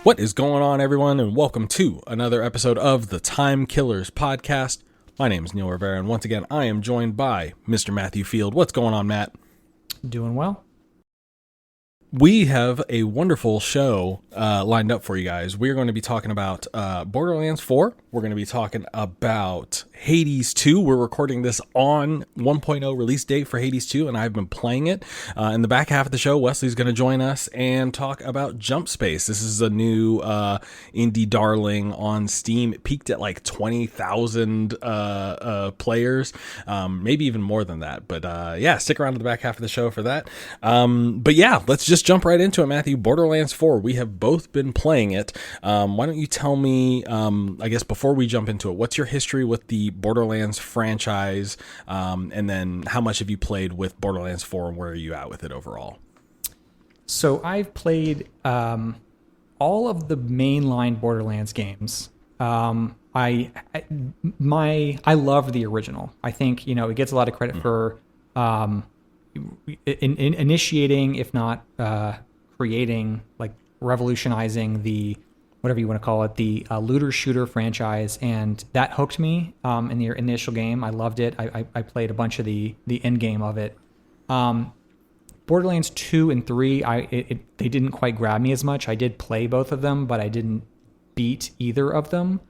What is going on, everyone, and welcome to another episode of the Time Killers podcast. My name is Neil Rivera, and once again, I am joined by Mr. Matthew Field. What's going on, Matt? Doing well. We have a wonderful show lined up for you guys. We're going to be talking about Borderlands 4. We're going to be talking about Hades 2. We're recording this on 1.0 release date for Hades 2, and I've been playing it. In the back half of the show, Wesley's going to join us and talk about Jump Space. This is a new indie darling on Steam. It peaked at like 20,000 players, maybe even more than that. But yeah, stick around to the back half of the show for that. But yeah, let's just jump right into it, Matthew. Borderlands 4. We have both been playing it. Why don't you tell me, I guess before we jump into it, what's your history with the Borderlands franchise? And then how much have you played with Borderlands 4 and where are you at with it overall? So I've played all of the mainline Borderlands games. I love the original. I think, it gets a lot of credit for in initiating, if not creating, like revolutionizing the, whatever you want to call it, the looter shooter franchise, and that hooked me in the initial game. I loved it. I played a bunch of the end game of it. Borderlands 2 and 3, they didn't quite grab me as much. I did play both of them, but I didn't beat either of them.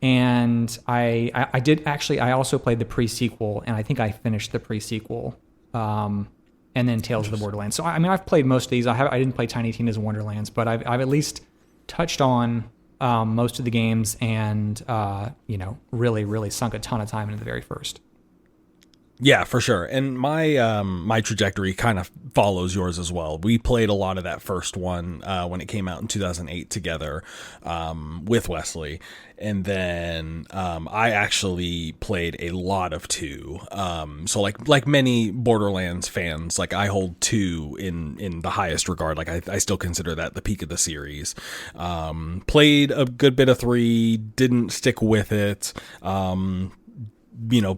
And I did actually, I also played the pre-sequel, and I think I finished the pre-sequel, and then Tales of the Borderlands. So, I mean, I've played most of these. I didn't play Tiny Tina's Wonderlands, but I've at least touched on most of the games and, really, really sunk a ton of time into the very first. Yeah, for sure. And my my trajectory kind of follows yours as well. We played a lot of that first one when it came out in 2008 together with Wesley. And then I actually played a lot of 2. So like many Borderlands fans, like I hold 2 in the highest regard. Like I still consider that the peak of the series. Played a good bit of 3, didn't stick with it.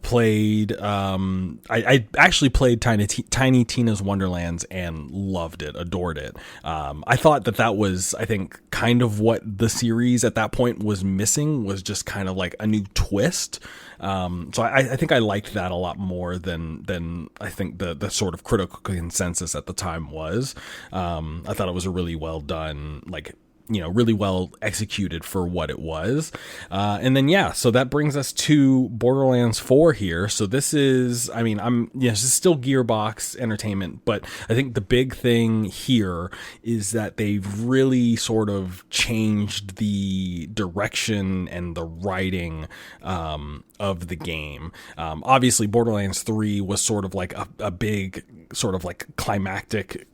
Played I actually played Tiny Tina's Wonderlands and loved it, adored it. I thought that was, I think, kind of what the series at that point was missing, was just kind of like a new twist. So I think I liked that a lot more than I think the sort of critical consensus at the time was. I thought it was a really well done, like, really well executed for what it was. And then, yeah, so that brings us to Borderlands 4 here. So this is, this is still Gearbox Entertainment, but I think the big thing here is that they've really sort of changed the direction and the writing of the game. Obviously, Borderlands 3 was sort of like a big sort of like climactic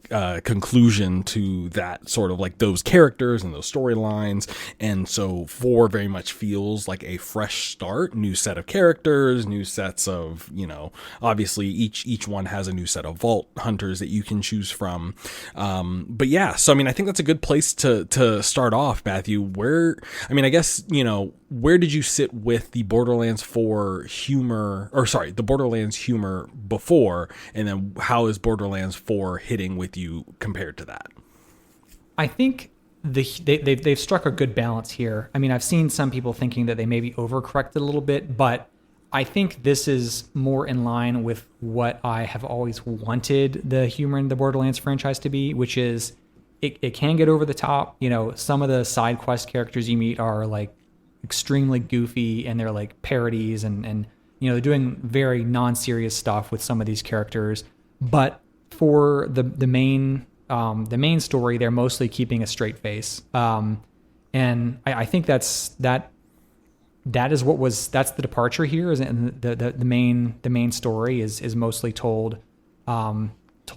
conclusion to that sort of like those characters and those storylines, and so 4 very much feels like a fresh start, new set of characters, new sets of, obviously each one has a new set of vault hunters that you can choose from. But yeah, so I think that's a good place to start off, Matthew. Where did you sit with the Borderlands 4 humor, or sorry, the Borderlands humor before, and then how is Borderlands 4 hitting with you compared to that? I think they've struck a good balance here. I've seen some people thinking that they maybe overcorrected a little bit, but I think this is more in line with what I have always wanted the humor in the Borderlands franchise to be, which is it can get over the top. Some of the side quest characters you meet are like extremely goofy, and they're like parodies, and they're doing very non-serious stuff with some of these characters. But for the main story, they're mostly keeping a straight face. And I think that's the departure here, is the main story is mostly told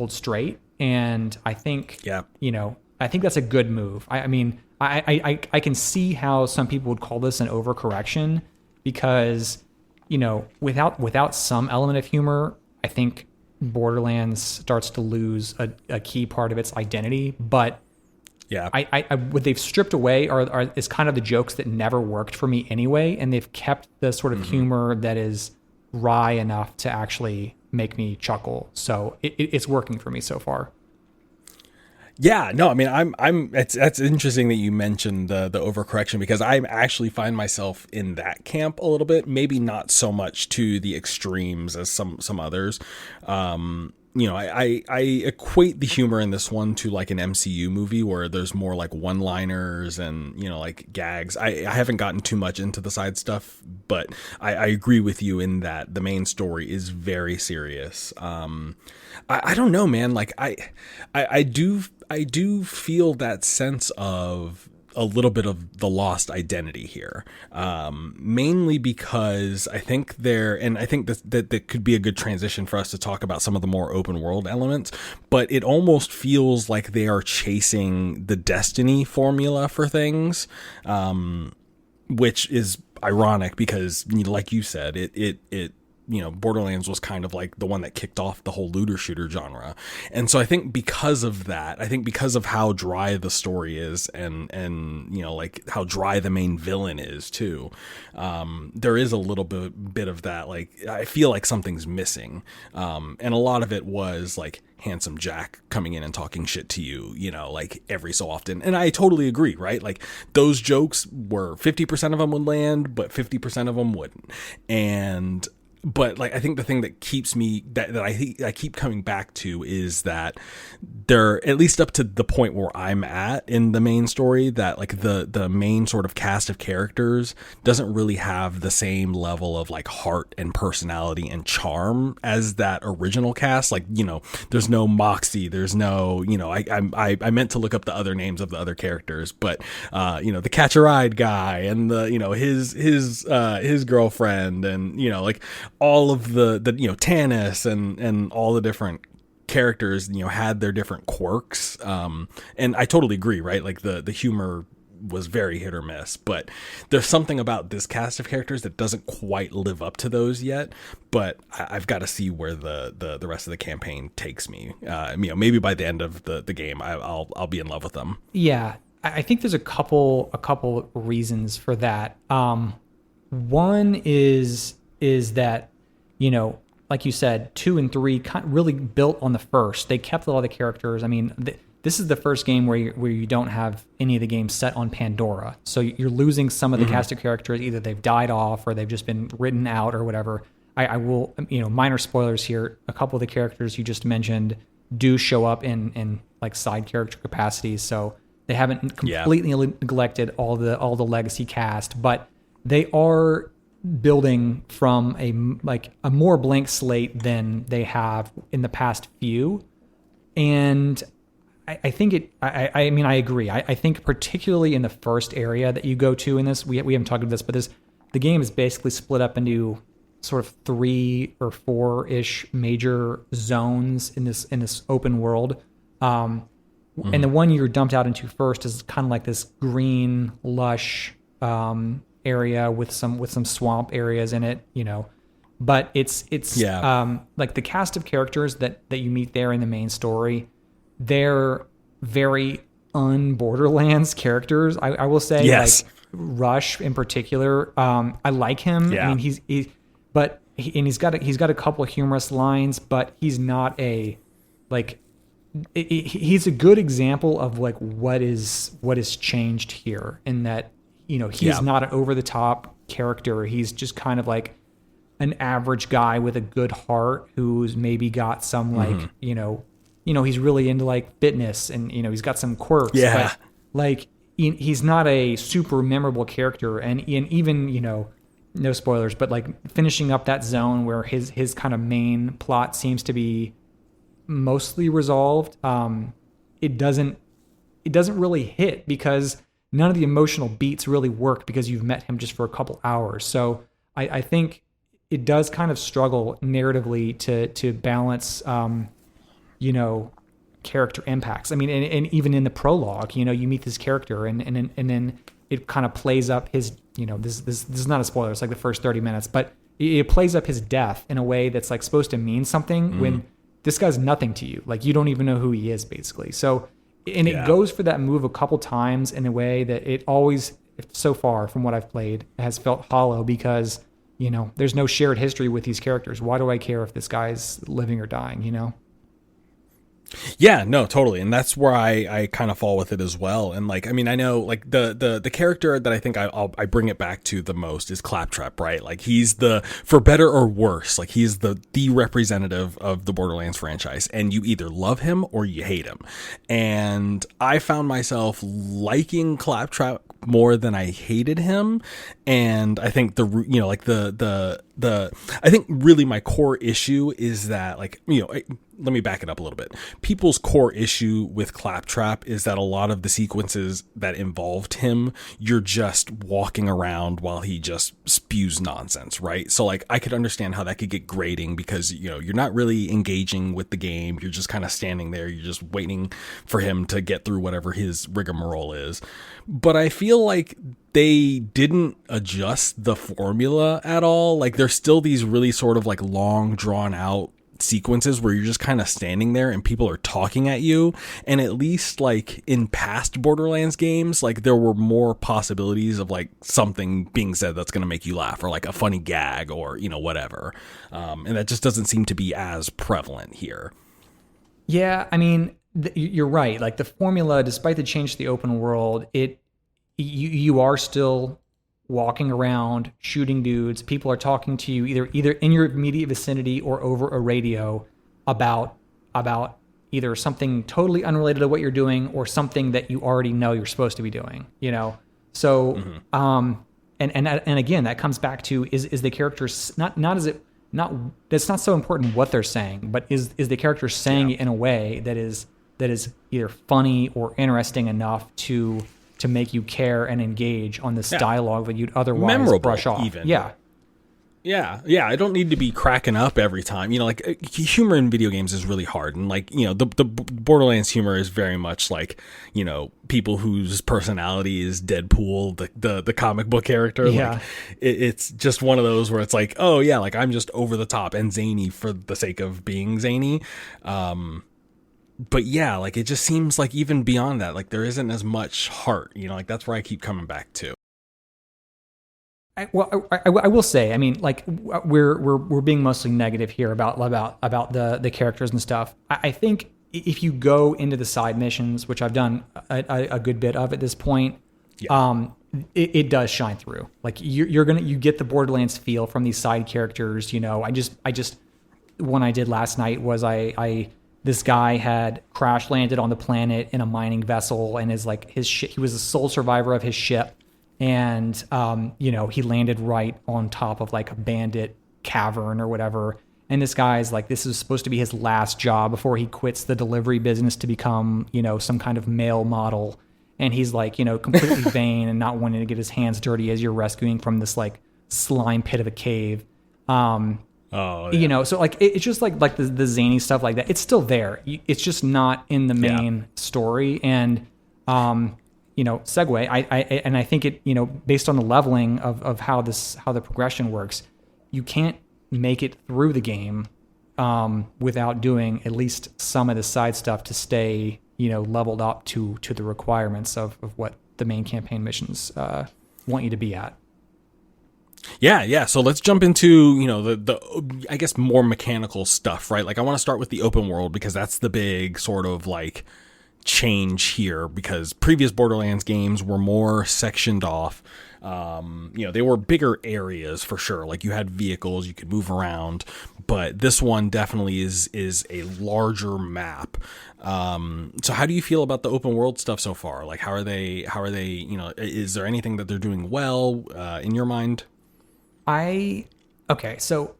straight. And I think, I think that's a good move. I can see how some people would call this an overcorrection, because, without some element of humor, I think Borderlands starts to lose a key part of its identity. But yeah, what they've stripped away is kind of the jokes that never worked for me anyway, and they've kept the sort of humor that is wry enough to actually make me chuckle. So it's working for me so far. Yeah, no, I mean, that's interesting that you mentioned the overcorrection, because I actually find myself in that camp a little bit, maybe not so much to the extremes as some others. I equate the humor in this one to like an MCU movie where there's more like one-liners and, like gags. I haven't gotten too much into the side stuff, but I agree with you in that the main story is very serious. I don't know, man. Like I do feel that sense of a little bit of the lost identity here, mainly because I think that could be a good transition for us to talk about some of the more open world elements, but it almost feels like they are chasing the Destiny formula for things, which is ironic because, like you said, it Borderlands was kind of like the one that kicked off the whole looter shooter genre. And so I think because of that, because of how dry the story is and like how dry the main villain is too, there is a little bit of that. Like, I feel like something's missing. And a lot of it was like Handsome Jack coming in and talking shit to you, like every so often. And I totally agree, right? Like, those jokes were 50% of them would land, but 50% of them wouldn't. But like, I think the thing that keeps me that I keep coming back to is that they're, at least up to the point where I'm at in the main story, that like the main sort of cast of characters doesn't really have the same level of like heart and personality and charm as that original cast. Like, there's no Moxie, there's no, I meant to look up the other names of the other characters, but the Catch a Ride guy and the his girlfriend, and like all of the Tannis and all the different characters, had their different quirks. And I totally agree, right? Like the humor was very hit or miss, but there's something about this cast of characters that doesn't quite live up to those yet. But I've got to see where the rest of the campaign takes me. Maybe by the end of the game, I'll be in love with them. Yeah, I think there's a couple reasons for that. One is that, like you said, 2 and 3 really built on the first. They kept a lot of the characters. I mean, this is the first game where you don't have any of the games set on Pandora. So you're losing some of the cast of characters. Either they've died off or they've just been written out or whatever. I will, minor spoilers here. A couple of the characters you just mentioned do show up in like side character capacities. So they haven't completely neglected all the legacy cast, but they are building from a more blank slate than they have in the past few. And I think I agree. I think particularly in the first area that you go to in this, we haven't talked about this, but the game is basically split up into sort of 3 or 4-ish major zones in this open world. And the one you're dumped out into first is kind of like this green, lush, area with some swamp areas in it, but it's like the cast of characters that you meet there in the main story, they're very un-Borderlands characters. I will say, yes. Like Rush in particular, I like him. Yeah. I mean, he's got a couple of humorous lines, but he's not he's a good example of like what is changed here, in that he's not an over-the-top character. He's just kind of like an average guy with a good heart who's maybe got some like, he's really into like fitness and, he's got some quirks. Yeah. But like, he's not a super memorable character. And even, no spoilers, but like finishing up that zone where his kind of main plot seems to be mostly resolved, it doesn't really hit because none of the emotional beats really work because you've met him just for a couple hours. So I think it does kind of struggle narratively to balance, character impacts. I mean, and even in the prologue, you meet this character and then it kind of plays up his, this is not a spoiler. It's like the first 30 minutes, but it plays up his death in a way that's like supposed to mean something when this guy's nothing to you. Like, you don't even know who he is, basically. So, and it goes for that move a couple times in a way that it always, so far from what I've played, has felt hollow because, there's no shared history with these characters. Why do I care if this guy's living or dying, Yeah, no, totally. And that's where I kind of fall with it as well. And like, I mean, I know like the character that I think I bring it back to the most is Claptrap, right? Like he's for better or worse, like he's the representative of the Borderlands franchise, and you either love him or you hate him. And I found myself liking Claptrap more than I hated him. And I think I think really my core issue is that, like, let me back it up a little bit. People's core issue with Claptrap is that a lot of the sequences that involved him, you're just walking around while he just spews nonsense, right? So like I could understand how that could get grating because, you're not really engaging with the game. You're just kind of standing there. You're just waiting for him to get through whatever his rigmarole is. But I feel like they didn't adjust the formula at all. Like there's still these really sort of like long drawn out sequences where you're just kind of standing there and people are talking at you. And at least like in past Borderlands games, like there were more possibilities of like something being said that's going to make you laugh, or like a funny gag, or whatever. And that just doesn't seem to be as prevalent here. Yeah, I mean, you're right. Like the formula, despite the change to the open world, you are still walking around, shooting dudes. People are talking to you either in your immediate vicinity or over a radio about either something totally unrelated to what you're doing or something that you already know you're supposed to be doing. So and again, that comes back to is the character that's not so important what they're saying, but is the character saying it in a way that is either funny or interesting enough to make you care and engage on this dialogue that you'd otherwise memorable, brush off. Even. Yeah. I don't need to be cracking up every time. Like humor in video games is really hard, and like the Borderlands humor is very much like people whose personality is Deadpool, the comic book character. Yeah. Like it's just one of those where it's like, oh yeah, like I'm just over the top and zany for the sake of being zany. But yeah, like it just seems like even beyond that, like there isn't as much heart. Like that's where I keep coming back to. I will say, I mean, like we're being mostly negative here about the characters and stuff. I think if you go into the side missions, which I've done a good bit of at this point, it does shine through. Like you get the Borderlands feel from these side characters. I just one I did last night was this guy had crash landed on the planet in a mining vessel, and he was the sole survivor of his ship. And, he landed right on top of like a bandit cavern or whatever. And this guy's like, this is supposed to be his last job before he quits the delivery business to become, some kind of male model. And he's like, completely vain and not wanting to get his hands dirty as you're rescuing from this like slime pit of a cave. Oh, yeah. So like it's just like the zany stuff like that. It's still there. It's just not in the main story. And segue. I think it based on the leveling of how the progression works, you can't make it through the game without doing at least some of the side stuff to stay leveled up to the requirements of what the main campaign missions want you to be at. Yeah. So let's jump into, the I guess more mechanical stuff, right? Like I want to start with the open world because that's the big sort of like change here, because previous Borderlands games were more sectioned off. They were bigger areas for sure. Like you had vehicles, you could move around, but this one definitely is a larger map. So how do you feel about the open world stuff so far? Like how are they, is there anything that they're doing well, in your mind? So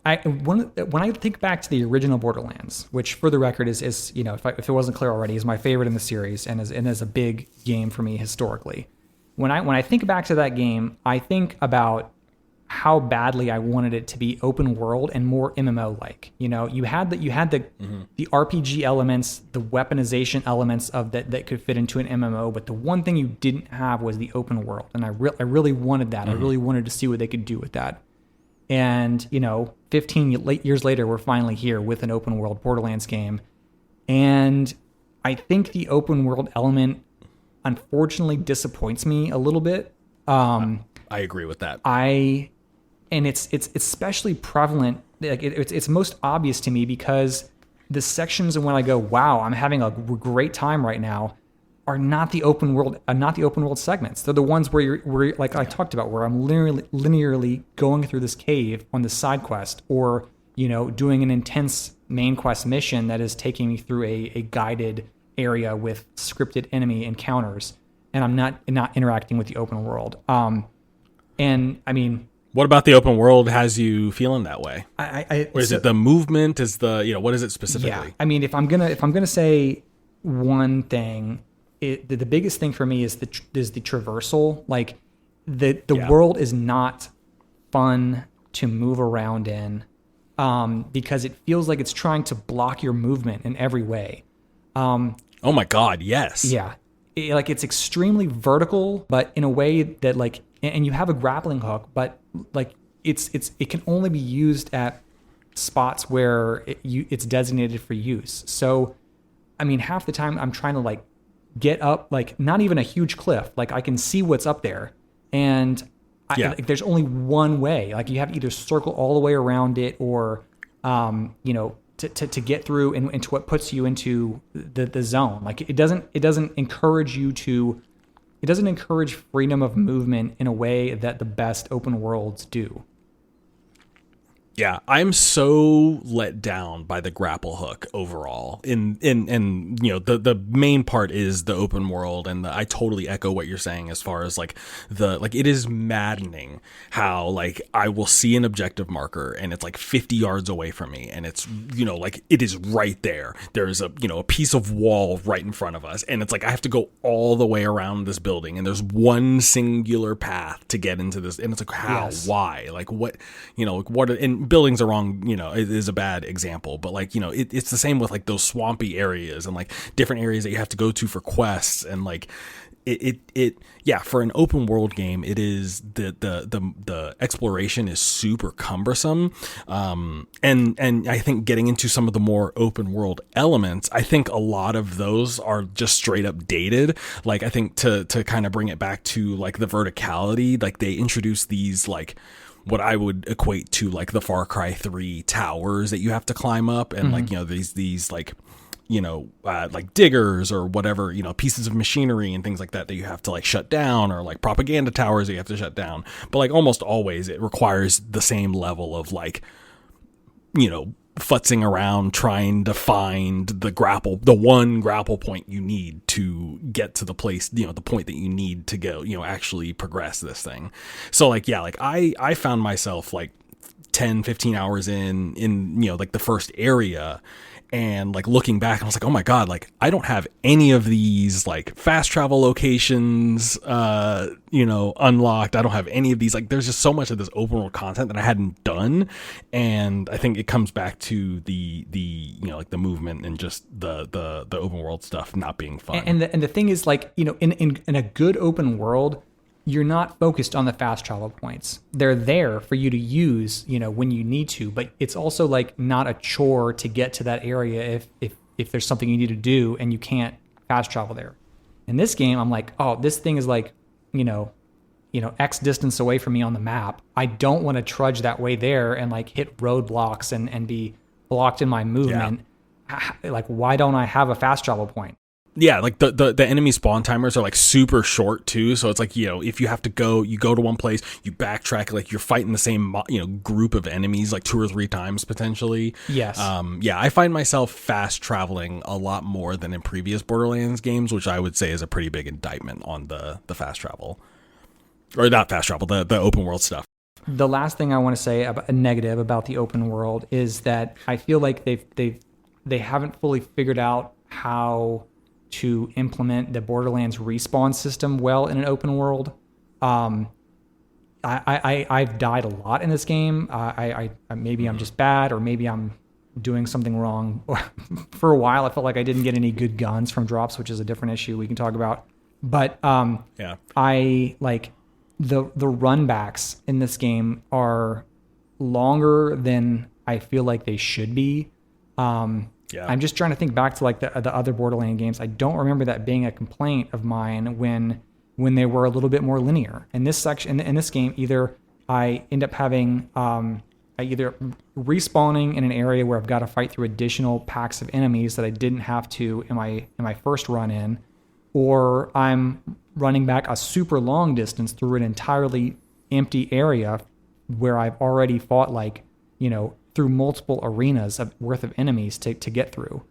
when I think back to the original Borderlands, which for the record is if it wasn't clear already, is my favorite in the series and is a big game for me historically. When I think back to that game, I think about how badly I wanted it to be open world and more MMO like. You had the RPG elements, the weaponization elements of that could fit into an MMO, but the one thing you didn't have was the open world, and I really wanted that. I really wanted to see what they could do with that. And 15 years later, we're finally here with an open world Borderlands game, and I think the open world element unfortunately disappoints me a little bit. I agree with that. And it's especially prevalent. Like it's most obvious to me because the sections and when I go, wow, I'm having a great time right now, are not the open world segments. They're the ones where like I talked about, where I'm linearly going through this cave on the side quest, or doing an intense main quest mission that is taking me through a guided area with scripted enemy encounters, and I'm not interacting with the open world. And I mean, what about the open world has you feeling that way? Or is it the movement? Is the what is it specifically? Yeah, I mean, if I'm gonna say one thing, the biggest thing for me is the traversal. Like the world is not fun to move around in, because it feels like it's trying to block your movement in every way. Oh my God, yes. Yeah, it's extremely vertical, but in a way that like, and you have a grappling hook, but like it can only be used at spots where it's designated for use. So, I mean, half the time I'm trying to like get up, like not even a huge cliff, like I can see what's up there, and there's only one way. Like you have to either circle all the way around it, or to get through into what puts you into the zone. Like it doesn't encourage you to. It doesn't encourage freedom of movement in a way that the best open worlds do. Yeah, I'm so let down by the grapple hook overall. And the main part is the open world, and I totally echo what you're saying as far as like it is maddening how like I will see an objective marker and it's like 50 yards away from me, and it's like it is right there. There's a piece of wall right in front of us, and it's like I have to go all the way around this building, and there's one singular path to get into this, and it's like how, why, like what, what, and buildings are wrong, it is a bad example, but like, it's the same with like those swampy areas and like different areas that you have to go to for quests, and like yeah, for an open world game, it is the exploration is super cumbersome, and I think getting into some of the more open world elements, I think a lot of those are just straight up dated. Like I think to kind of bring it back to like the verticality, like they introduce these like what I would equate to like the Far Cry 3 towers that you have to climb up, and like these like like diggers or whatever, pieces of machinery and things like that you have to like shut down, or like propaganda towers that you have to shut down. But like almost always it requires the same level of like futzing around trying to find the one grapple point you need to get to the place, the point that you need to go, actually progress this thing. So like, yeah, like I found myself like 10-15 hours in like the first area, and like looking back, I was like, oh my God, like I don't have any of these like fast travel locations, unlocked. I don't have any of these, like there's just so much of this open world content that I hadn't done. And I think it comes back to the like the movement and just the open world stuff not being fun. And the thing is, like, in a good open world, you're not focused on the fast travel points. They're there for you to use, when you need to, but it's also like not a chore to get to that area if there's something you need to do and you can't fast travel there. In this game, I'm like, oh, this thing is like, X distance away from me on the map. I don't want to trudge that way there and like hit roadblocks and be blocked in my movement. Yeah. Like, why don't I have a fast travel point? Yeah, like the enemy spawn timers are like super short too, so it's like, if you have to go to one place, you backtrack, like you're fighting the same group of enemies like 2 or 3 times potentially. Yes. Yeah, I find myself fast traveling a lot more than in previous Borderlands games, which I would say is a pretty big indictment on the fast travel, or not fast travel, the open world stuff. The last thing I want to say about a negative about the open world is that I feel like they haven't fully figured out how to implement the Borderlands respawn system well in an open world. I've died a lot in this game. I maybe I'm just bad, or maybe I'm doing something wrong. For a while, I felt like I didn't get any good guns from drops, which is a different issue we can talk about. But I like the runbacks in this game are longer than I feel like they should be. Yeah. I'm just trying to think back to like the other Borderlands games. I don't remember that being a complaint of mine when they were a little bit more linear. In this section, in this game, either I end up having either respawning in an area where I've got to fight through additional packs of enemies that I didn't have to in my first run in, or I'm running back a super long distance through an entirely empty area where I've already fought through multiple arenas worth of enemies to get through.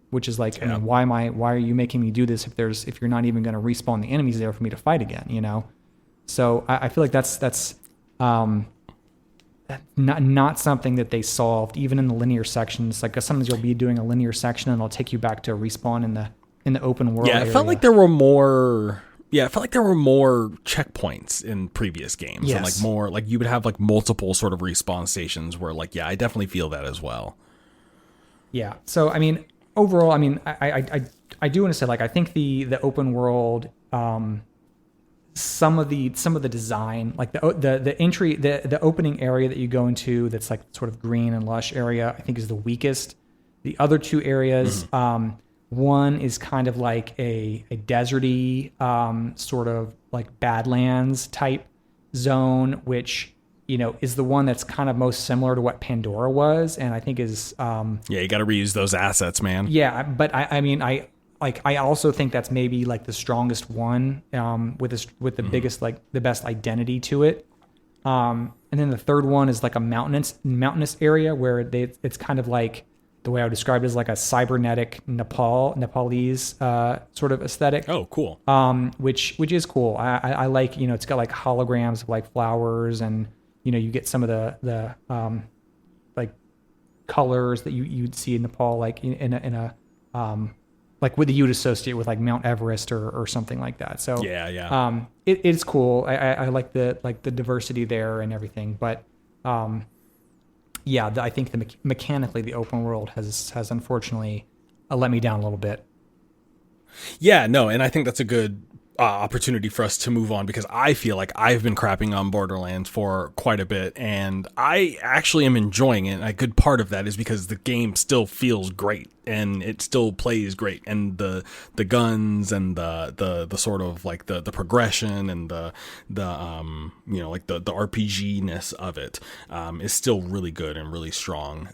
Which is like, I mean, why are you making me do this if you're not even going to respawn the enemies there for me to fight again, you know? So I feel like that's not something that they solved even in the linear sections. Like sometimes you'll be doing a linear section and it'll take you back to a respawn in the open world. Yeah, it felt like there were more. Yeah, it felt like there were more checkpoints in previous games. Yes. And like more, like you would have like multiple sort of respawn stations where like, yeah, I definitely feel that as well. Yeah. So, I mean, overall, I mean, I do want to say, like, I think the open world, some of the design, like the entry, the opening area that you go into that's like sort of green and lush area, I think is the weakest. The other two areas, one is kind of like a deserty, sort of like Badlands type zone, which, you know, is the one that's kind of most similar to what Pandora was, and I think is you got to reuse those assets, man. Yeah, but I mean, I also think that's maybe like the strongest one, with the biggest, like the best identity to it. And then the third one is like a mountainous area where it's kind of like, the way I would describe it is like a cybernetic Nepalese sort of aesthetic. Oh, cool. Which is cool. I like, you know, it's got like holograms of like flowers, and you know, you get some of the like colors that you'd see in Nepal, like in a like what you'd associate with like Mount Everest or something like that. So yeah. It's cool. I like the diversity there and everything, but yeah, I think mechanically the open world has unfortunately let me down a little bit. Yeah, no, and I think that's a good opportunity for us to move on, because I feel like I've been crapping on Borderlands for quite a bit, and I actually am enjoying it. And a good part of that is because the game still feels great and it still plays great, and the guns and the sort of like the progression and the you know, like the RPG-ness of it is still really good and really strong.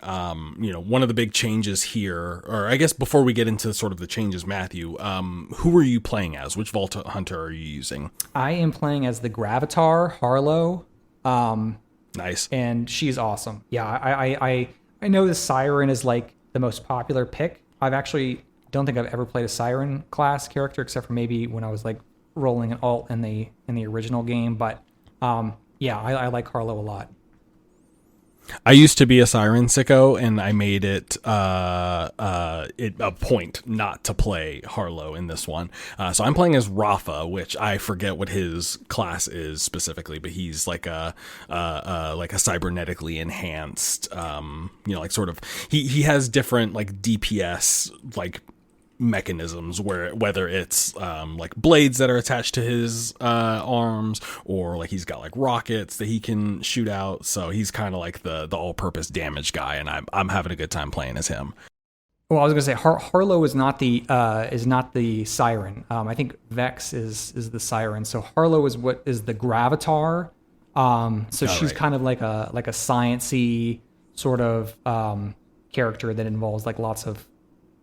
You know, one of the big changes here, or I guess before we get into sort of the changes, Matthew, who are you playing as? Which Vault Hunter are you using? I am playing as the Gravatar, Harlow. Nice. And she's awesome. Yeah, I know the Siren is like the most popular pick. I've actually don't think I've ever played a Siren class character except for maybe when I was like rolling an alt in the original game. But yeah, I like Harlow a lot. I used to be a Siren sicko, and I made it a point not to play Harlow in this one. So I'm playing as Rafa, which I forget what his class is specifically, but he's like a cybernetically enhanced, you know, like sort of he has different like DPS like mechanisms, where whether it's like blades that are attached to his arms, or like he's got like rockets that he can shoot out. So he's kind of like the all-purpose damage guy, and I'm having a good time playing as him. Well, I was gonna say Harlow is not the Siren. I think Vex is the Siren. So Harlow is what is the Gravatar. So she's right. Kind of like a sciencey sort of character that involves like lots of,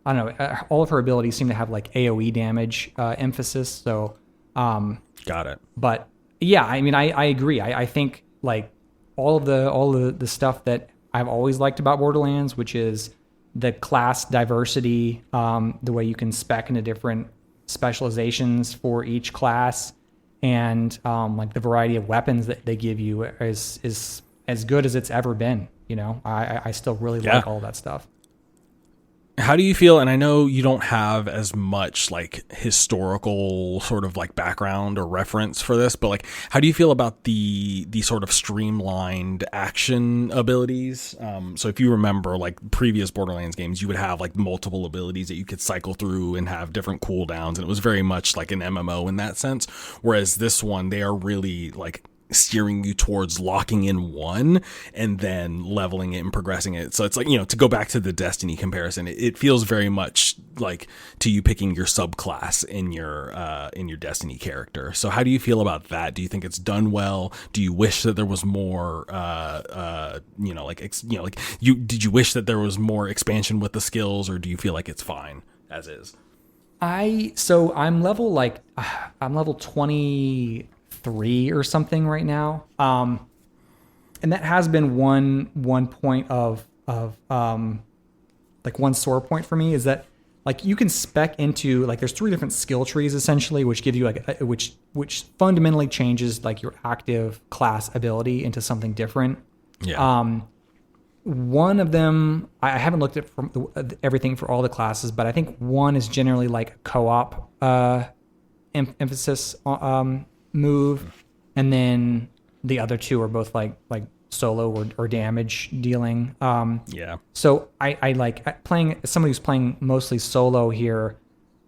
I don't know, all of her abilities seem to have like AoE damage emphasis. So, got it. But yeah, I mean, I agree. I think like all of the stuff that I've always liked about Borderlands, which is the class diversity, the way you can spec into different specializations for each class, and like the variety of weapons that they give you is as good as it's ever been. You know, I still really like all that stuff. How do you feel? And I know you don't have as much like historical sort of like background or reference for this, but like, how do you feel about the sort of streamlined action abilities? So if you remember like previous Borderlands games, you would have like multiple abilities that you could cycle through and have different cooldowns. And it was very much like an MMO in that sense. Whereas this one, they are really like steering you towards locking in one and then leveling it and progressing it. So it's like, to go back to the Destiny comparison, it feels very much like to you picking your subclass in your Destiny character. So how do you feel about that? Do you think it's done well? Do you wish that there was more, did you wish that there was more expansion with the skills, or do you feel like it's fine as is? I'm level 23 or something right now. And that has been one point of like one sore point for me, is that like you can spec into like there's 3 different skill trees essentially, which give you like which fundamentally changes like your active class ability into something different. Yeah. One of them, I haven't looked at everything for all the classes, but I think one is generally like a co-op emphasis move, and then the other 2 are both like solo or damage dealing. Yeah. So I like playing, somebody who's playing mostly solo here,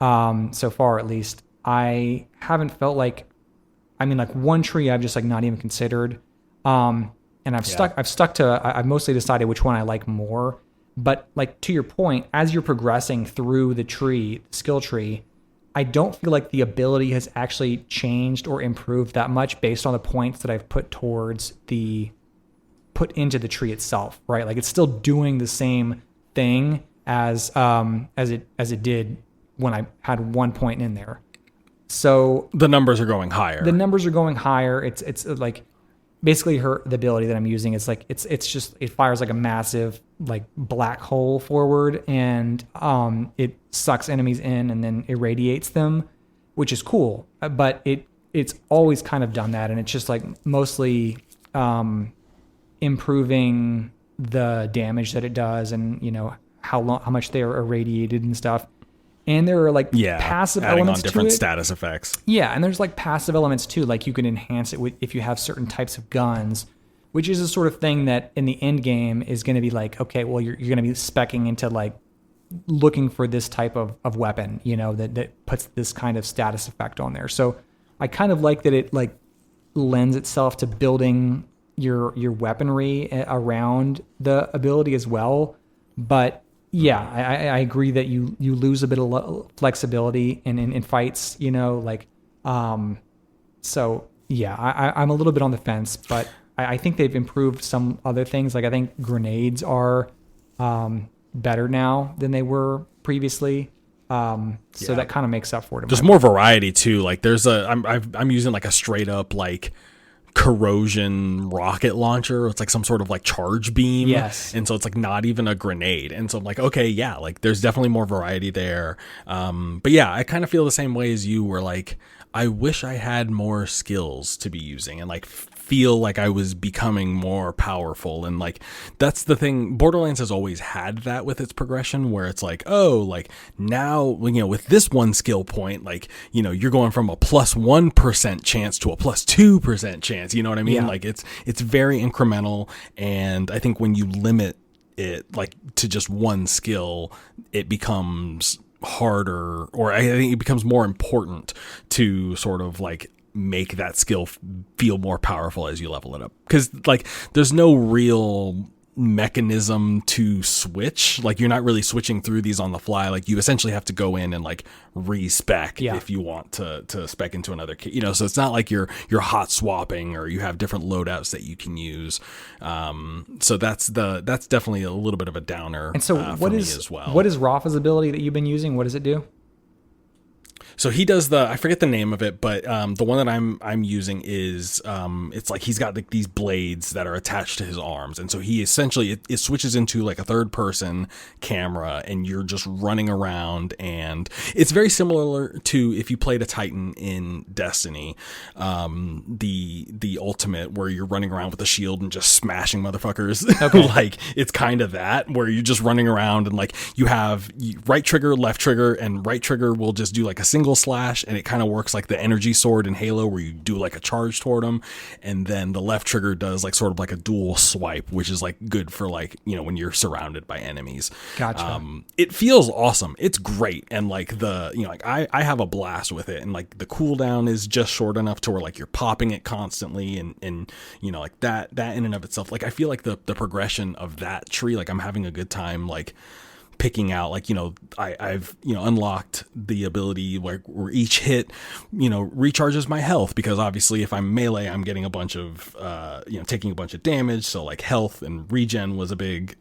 so far at least. I haven't felt like, like one tree I've just like not even considered. And I've mostly decided which one I like more. But like to your point, as you're progressing through the skill tree, I don't feel like the ability has actually changed or improved that much based on the points that I've put into the tree itself, right? Like it's still doing the same thing as it did when I had 1 point in there. So the numbers are going higher. It's like basically the ability that I'm using is like it fires like a massive like black hole forward, and it sucks enemies in and then irradiates them, which is cool. But it's always kind of done that, and it's just like mostly improving the damage that it does, and how much they are irradiated and stuff. And there are like passive elements on different to it. Status effects. Yeah, and there's like passive elements too. Like you can enhance it if you have certain types of guns, which is a sort of thing that in the end game is going to be like, okay, well you're going to be speccing into like looking for this type of weapon, that puts this kind of status effect on there. So I kind of like that it like lends itself to building your weaponry around the ability as well, but. Yeah, I agree that you lose a bit of flexibility in fights, so yeah, I'm a little bit on the fence, but I think they've improved some other things. Like I think grenades are better now than they were previously. So that kind of makes up for it. There's more variety too. Like I'm using like a straight up like corrosion rocket launcher. It's like some sort of like charge beam. Yes. And so it's like not even a grenade. And so I'm like, okay, yeah, like there's definitely more variety there. But yeah, I kind of feel the same way as you, where like I wish I had more skills to be using and like feel like I was becoming more powerful. And like that's the thing, Borderlands has always had that with its progression, where it's like, oh, like now with this one skill point, like you're going from a +1% chance to a +2% chance, you know what I mean? Yeah. Like it's very incremental, and I think when you limit it like to just one skill, it becomes harder, or I think it becomes more important to sort of like make that skill feel more powerful as you level it up, because like there's no real mechanism to switch. Like you're not really switching through these on the fly. Like you essentially have to go in and like respec if you want to spec into another kit, so it's not like you're hot swapping or you have different loadouts that you can use. So that's definitely a little bit of a downer. And so what is Rafa's ability that you've been using? What does it do? So he does I forget the name of it, but the one that I'm using is it's like he's got like these blades that are attached to his arms, and so he essentially it switches into like a third person camera, and you're just running around, and it's very similar to if you played a Titan in Destiny, the ultimate, where you're running around with a shield and just smashing motherfuckers. Okay. Like it's kind of that, where you're just running around and like you have right trigger, left trigger, and right trigger will just do like a single single slash, and it kind of works like the energy sword in Halo where you do like a charge toward them, and then the left trigger does like sort of like a dual swipe, which is like good for like, you know, when you're surrounded by enemies. Gotcha. It feels awesome. It's great. And like like I have a blast with it, and like the cooldown is just short enough to where like you're popping it constantly, and you know, like that in and of itself, like I feel like the progression of that tree, like I'm having a good time like picking out, like, you know, I've, you know, unlocked the ability where each hit, you know, recharges my health, because obviously if I'm melee, I'm getting a bunch of, you know, taking a bunch of damage. So like health and regen was a big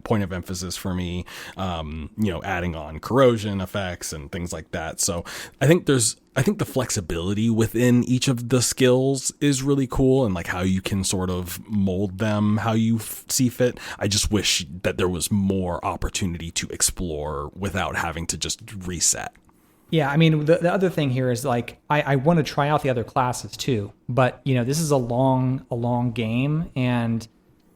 point of emphasis for me, you know, adding on corrosion effects and things like that. So I think the flexibility within each of the skills is really cool, and like how you can sort of mold them how you see fit. I just wish that there was more opportunity to explore without having to just reset. Yeah, I mean, the other thing here is like I want to try out the other classes too, but you know, this is a long game, and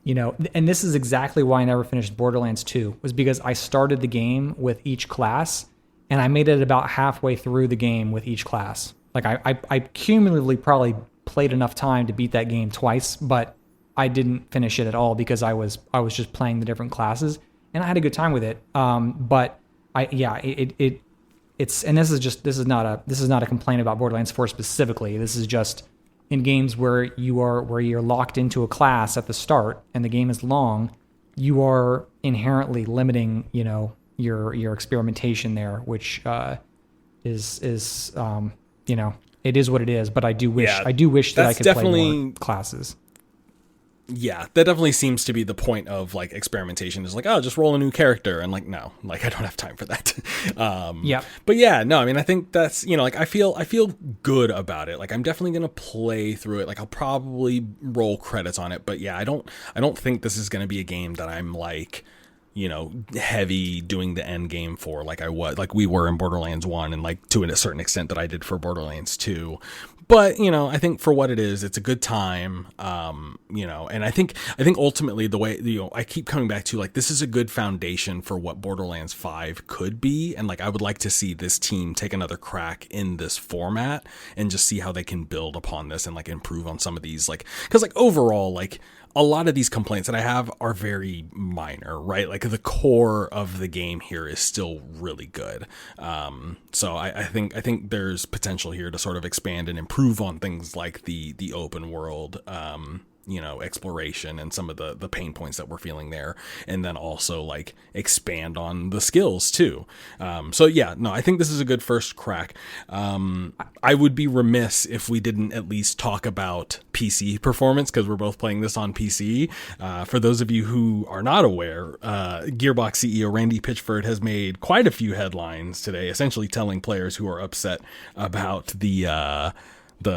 you know, and this is exactly why I never finished Borderlands 2, was because I started the game with each class, and I made it about halfway through the game with each class. Like I cumulatively probably played enough time to beat that game twice, but I didn't finish it at all because I was just playing the different classes, and I had a good time with it. But it's and this is not a complaint about Borderlands 4 specifically. This is just in games where you're locked into a class at the start and the game is long, you are inherently limiting, you know, your experimentation there, which is you know, it is what it is. But I do wish that I could play more classes. Yeah, that definitely seems to be the point of like experimentation, is like, oh, just roll a new character, and like, no, like I don't have time for that. Yeah. But yeah, no, I mean, I think that's, you know, like I feel good about it. Like I'm definitely gonna play through it. Like I'll probably roll credits on it, but yeah, I don't think this is gonna be a game that I'm like, you know, heavy doing the end game for, like we were in Borderlands 1, and like to a certain extent that I did for Borderlands 2. But, you know, I think for what it is, it's a good time. You know, and I think ultimately the way, you know, I keep coming back to like, this is a good foundation for what Borderlands 5 could be. And like, I would like to see this team take another crack in this format and just see how they can build upon this and like improve on some of these, like, cause like overall, like, a lot of these complaints that I have are very minor, right? Like the core of the game here is still really good. So I think there's potential here to sort of expand and improve on things like the open world, you know, exploration and some of the pain points that we're feeling there, and then also like expand on the skills too. So yeah, no, I think this is a good first crack. I would be remiss if we didn't at least talk about PC performance, because we're both playing this on PC. For those of you who are not aware, Gearbox CEO Randy Pitchford has made quite a few headlines today, essentially telling players who are upset about the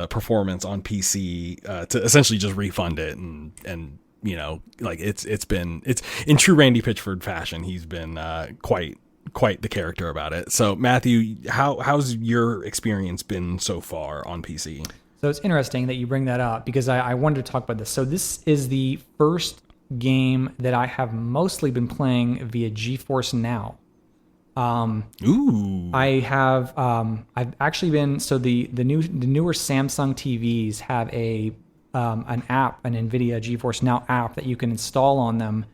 performance on PC to essentially just refund it, and you know, like it's in true Randy Pitchford fashion. He's been quite the character about it. So Matthew, how's your experience been so far on PC? So it's interesting that you bring that up, because I wanted to talk about this. So this is the first game that I have mostly been playing via GeForce Now. Ooh. I have I've actually been, so the newer Samsung TVs have an app, an NVIDIA GeForce Now app that you can install on them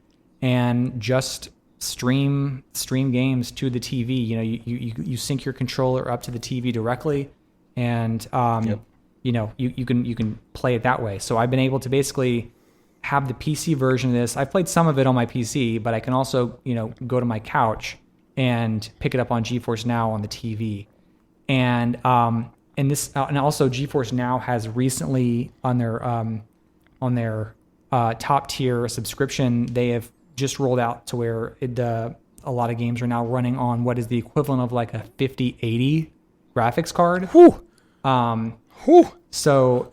and just stream games to the TV. You know, you sync your controller up to the TV directly, and Yep. you know, you can play it that way. So I've been able to basically have the PC version of this. I've played some of it on my PC, but I can also, you know, go to my couch and pick it up on GeForce Now on the TV. And and also GeForce Now has recently on their top tier subscription, they have just rolled out to where a lot of games are now running on what is the equivalent of like a 5080 graphics card. Whew. Whew. So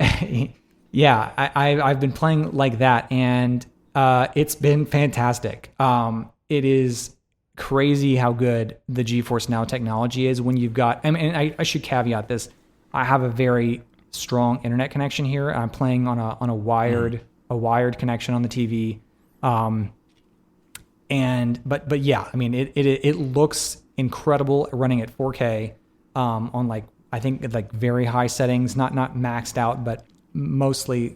yeah, I've been playing like that, and it's been fantastic. It is crazy how good the GeForce Now technology is when you've got, I mean, I should caveat this. I have a very strong internet connection here. I'm playing on a wired connection on the TV. But yeah, I mean, it looks incredible running at 4K. on like, I think like very high settings, not maxed out, but mostly,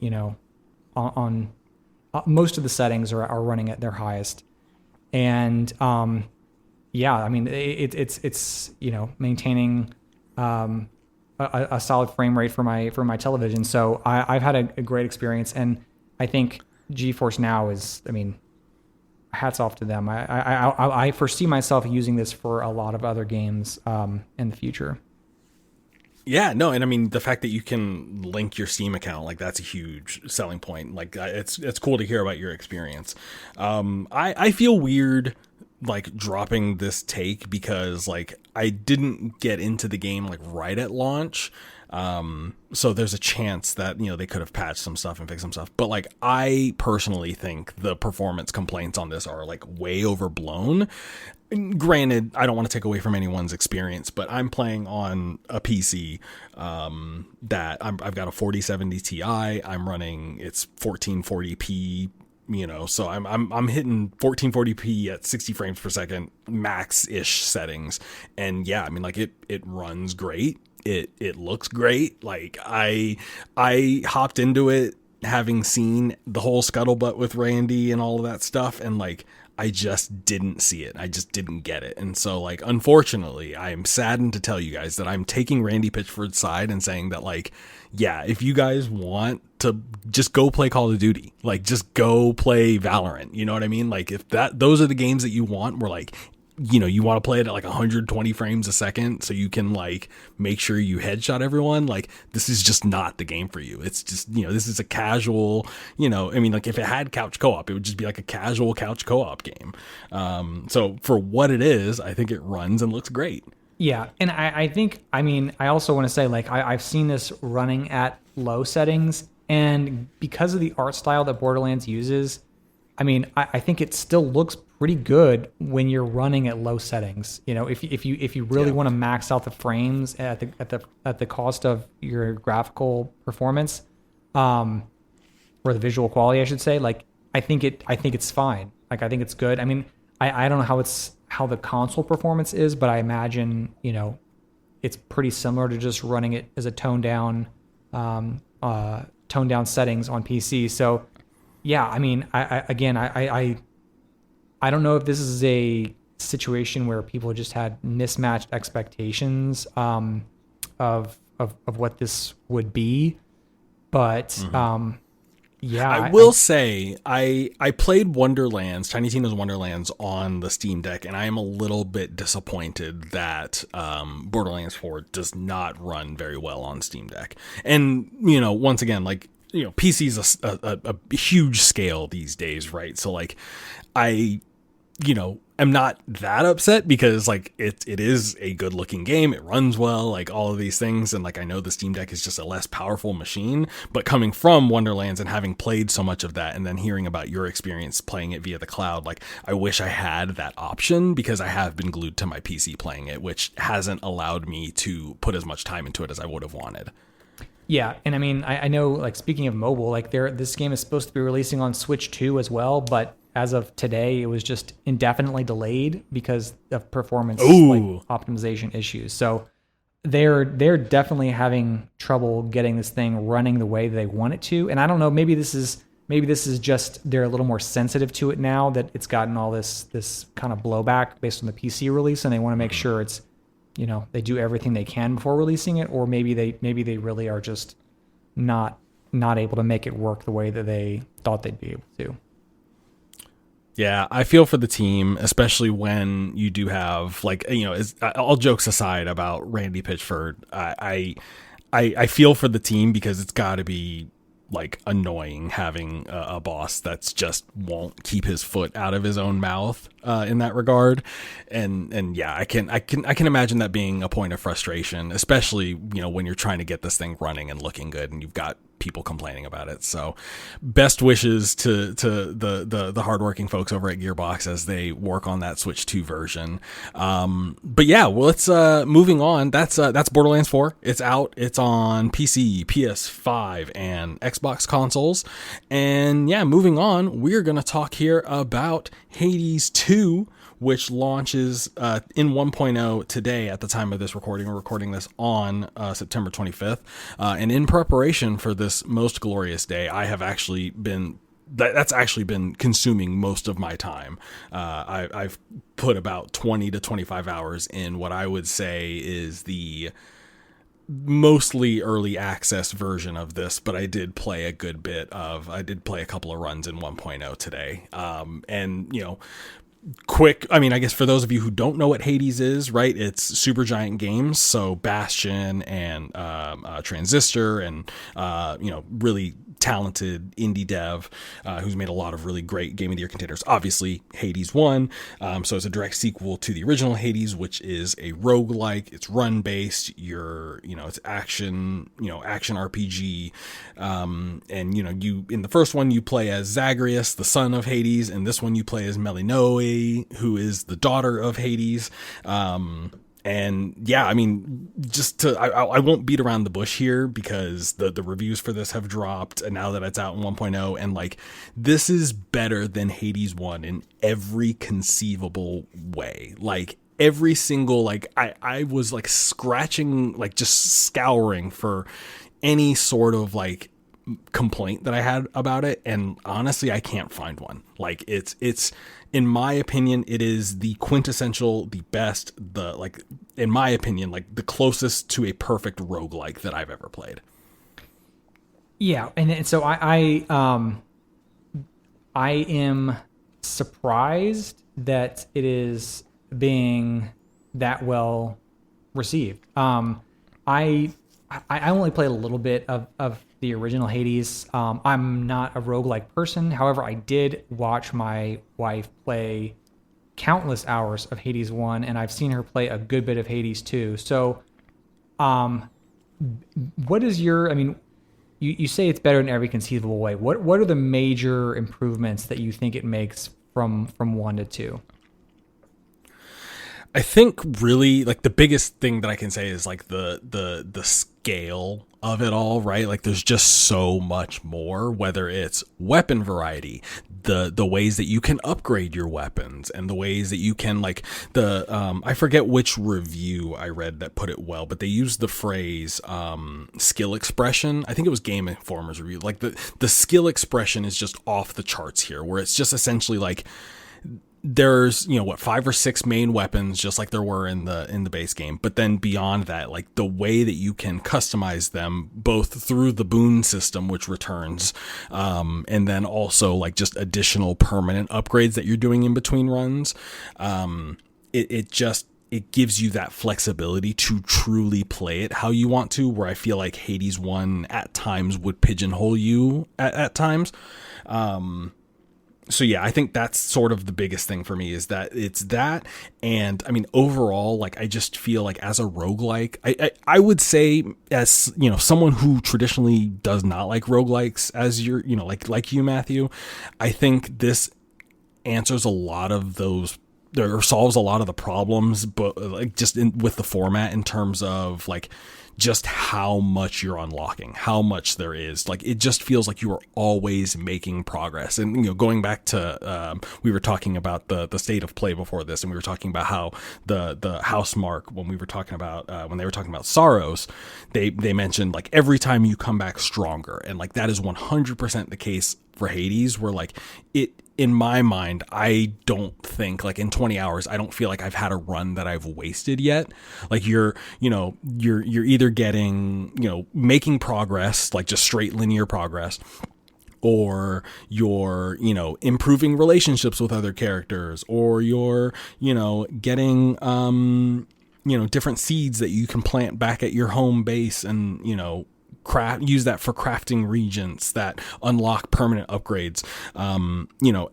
on most of the settings are running at their highest. And yeah, I mean, it's maintaining a solid frame rate for my television. So I've had a great experience, and I think GeForce Now is, I mean, hats off to them. I foresee myself using this for a lot of other games in the future. Yeah, no, and I mean the fact that you can link your Steam account, like that's a huge selling point. Like it's cool to hear about your experience. I feel weird like dropping this take because like I didn't get into the game like right at launch. So there's a chance that, they could have patched some stuff and fixed some stuff. But like, I personally think the performance complaints on this are like way overblown. And granted, I don't want to take away from anyone's experience, but I'm playing on a PC, that I've got a 4070 Ti. I'm running, it's 1440p, so I'm hitting 1440p at 60 frames per second, max-ish settings. And yeah, I mean, like it runs great. It looks great. Like I hopped into it having seen the whole scuttlebutt with Randy and all of that stuff, and like I just didn't see it. I just didn't get it. And so like unfortunately, I am saddened to tell you guys that I'm taking Randy Pitchford's side and saying that like, yeah, if you guys want to just go play Call of Duty, like just go play Valorant, you know what I mean? Like if those are the games that you want, where like, you want to play it at like 120 frames a second so you can like make sure you headshot everyone, like this is just not the game for you. It's just, this is a casual, I mean, like if it had couch co-op, it would just be like a casual couch co-op game. So for what it is, I think it runs and looks great. Yeah. And I think, I mean, I also want to say like, I've seen this running at low settings, and because of the art style that Borderlands uses, I mean, I think it still looks pretty good when you're running at low settings. If you really want to max out the frames at the cost of your graphical performance, or the visual quality, I should say. Like, I think it's fine. Like, I think it's good. I mean, I don't know how the console performance is, but I imagine it's pretty similar to just running it as a toned down settings on PC. So. Yeah, I mean, I don't know if this is a situation where people just had mismatched expectations of what this would be, but yeah. I will say I played Wonderlands, Tiny Tina's Wonderlands on the Steam Deck, and I am a little bit disappointed that Borderlands 4 does not run very well on Steam Deck. And once again, like. PC is a huge scale these days, right? So like, I, am not that upset because like it is a good looking game. It runs well, like all of these things. And like, I know the Steam Deck is just a less powerful machine, but coming from Wonderlands and having played so much of that, and then hearing about your experience playing it via the cloud, like I wish I had that option, because I have been glued to my PC playing it, which hasn't allowed me to put as much time into it as I would have wanted. Yeah, and I mean, I know, like, speaking of mobile, like, this game is supposed to be releasing on Switch 2 as well, but as of today, it was just indefinitely delayed because of performance optimization issues. So they're definitely having trouble getting this thing running the way they want it to. And I don't know, maybe this is just they're a little more sensitive to it now that it's gotten all this kind of blowback based on the PC release, and they want to make sure it's they do everything they can before releasing it, or maybe they really are just not able to make it work the way that they thought they'd be able to. Yeah, I feel for the team, especially when you do have like, all jokes aside about Randy Pitchford, I feel for the team, because it's got to be like annoying having a boss that's just won't keep his foot out of his own mouth in that regard. And yeah, I can imagine that being a point of frustration, especially, when you're trying to get this thing running and looking good and you've got people complaining about it. So best wishes to the hardworking folks over at Gearbox as they work on that Switch 2 version. But yeah, well, let's moving on. That's Borderlands 4. It's out. It's on PC, PS5, and Xbox consoles. And yeah, moving on, we're going to talk here about Hades 2, which launches in 1.0 today at the time of this recording. We're recording this on September 25th. And in preparation for this most glorious day, I have actually been that's actually been consuming most of my time. I've put about 20 to 25 hours in what I would say is the mostly early access version of this, but I did play a couple of runs in 1.0 today. And, you know, quick, I mean, I guess for those of you who don't know what Hades is, right, it's Supergiant Games, so Bastion and Transistor and, you know, really talented indie dev who's made a lot of really great Game of the Year contenders. Obviously, Hades won, so it's a direct sequel to the original Hades, which is a roguelike. It's run-based. It's action RPG, and, you know, you in the first one, you play as Zagreus, the son of Hades, and this one you play as Melinoe, who is the daughter of Hades. And yeah, I mean, I won't beat around the bush here because the reviews for this have dropped, and now that it's out in 1.0, and like, this is better than Hades 1 in every conceivable way. Like, every single, like, I was like scratching, like just scouring for any sort of like complaint that I had about it, and honestly, I can't find one. Like, it's in my opinion, it is the quintessential, the best, in my opinion, like the closest to a perfect roguelike that I've ever played. Yeah, and so I am surprised that it is being that well received. I only played a little bit of the original Hades. I'm not a roguelike person. However, I did watch my wife play countless hours of Hades 1, and I've seen her play a good bit of Hades 2. So, what is your, I mean, you say it's better in every conceivable way. What are the major improvements that you think it makes from 1 to 2? I think really like the biggest thing that I can say is like the scale of it all, right? Like, there's just so much more, whether it's weapon variety, the ways that you can upgrade your weapons, and the ways that you can, like, I forget which review I read that put it well, but they used the phrase skill expression. I think it was Game Informer's review. Like, the skill expression is just off the charts here, where it's just essentially like, there's, you know, 5 or 6 main weapons, just like there were in the base game. But then beyond that, like, the way that you can customize them, both through the boon system, which returns, and then also like just additional permanent upgrades that you're doing in between runs. It gives you that flexibility to truly play it how you want to, where I feel like Hades 1 at times would pigeonhole you at times. So yeah, I think that's sort of the biggest thing for me, is that it's that. And I mean, overall, like, I just feel like as a roguelike, I would say, as, you know, someone who traditionally does not like roguelikes, as you're, you know, like you, Matthew, I think this answers a lot of those, or solves a lot of the problems, but like just with the format, in terms of like just how much you're unlocking, how much there is. Like, it just feels like you are always making progress. And, you know, going back to, we were talking about the state of play before this, and we were talking about how the house mark, when we were talking about, when they were talking about Sorrows, they mentioned like every time you come back stronger. And like, that is 100% the case for Hades, where like in my mind, I don't think, like, in 20 hours, I don't feel like I've had a run that I've wasted yet. Like, you're either getting, you know, making progress, like just straight linear progress, or you're, you know, improving relationships with other characters, or you're, you know, getting, you know, different seeds that you can plant back at your home base, and, you know, use that for crafting regents that unlock permanent upgrades. You know,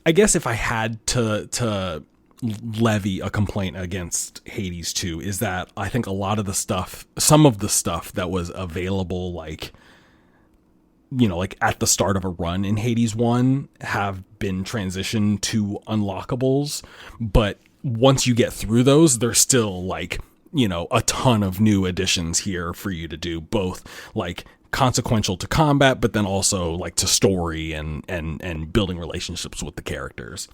I guess if I had to levy a complaint against Hades 2, is that I think a lot of the stuff, some of the stuff that was available, like, you know, like at the start of a run in Hades 1, have been transitioned to unlockables. But once you get through those, they're still like, you know, a ton of new additions here for you to do, both like consequential to combat, but then also like to story and building relationships with the characters.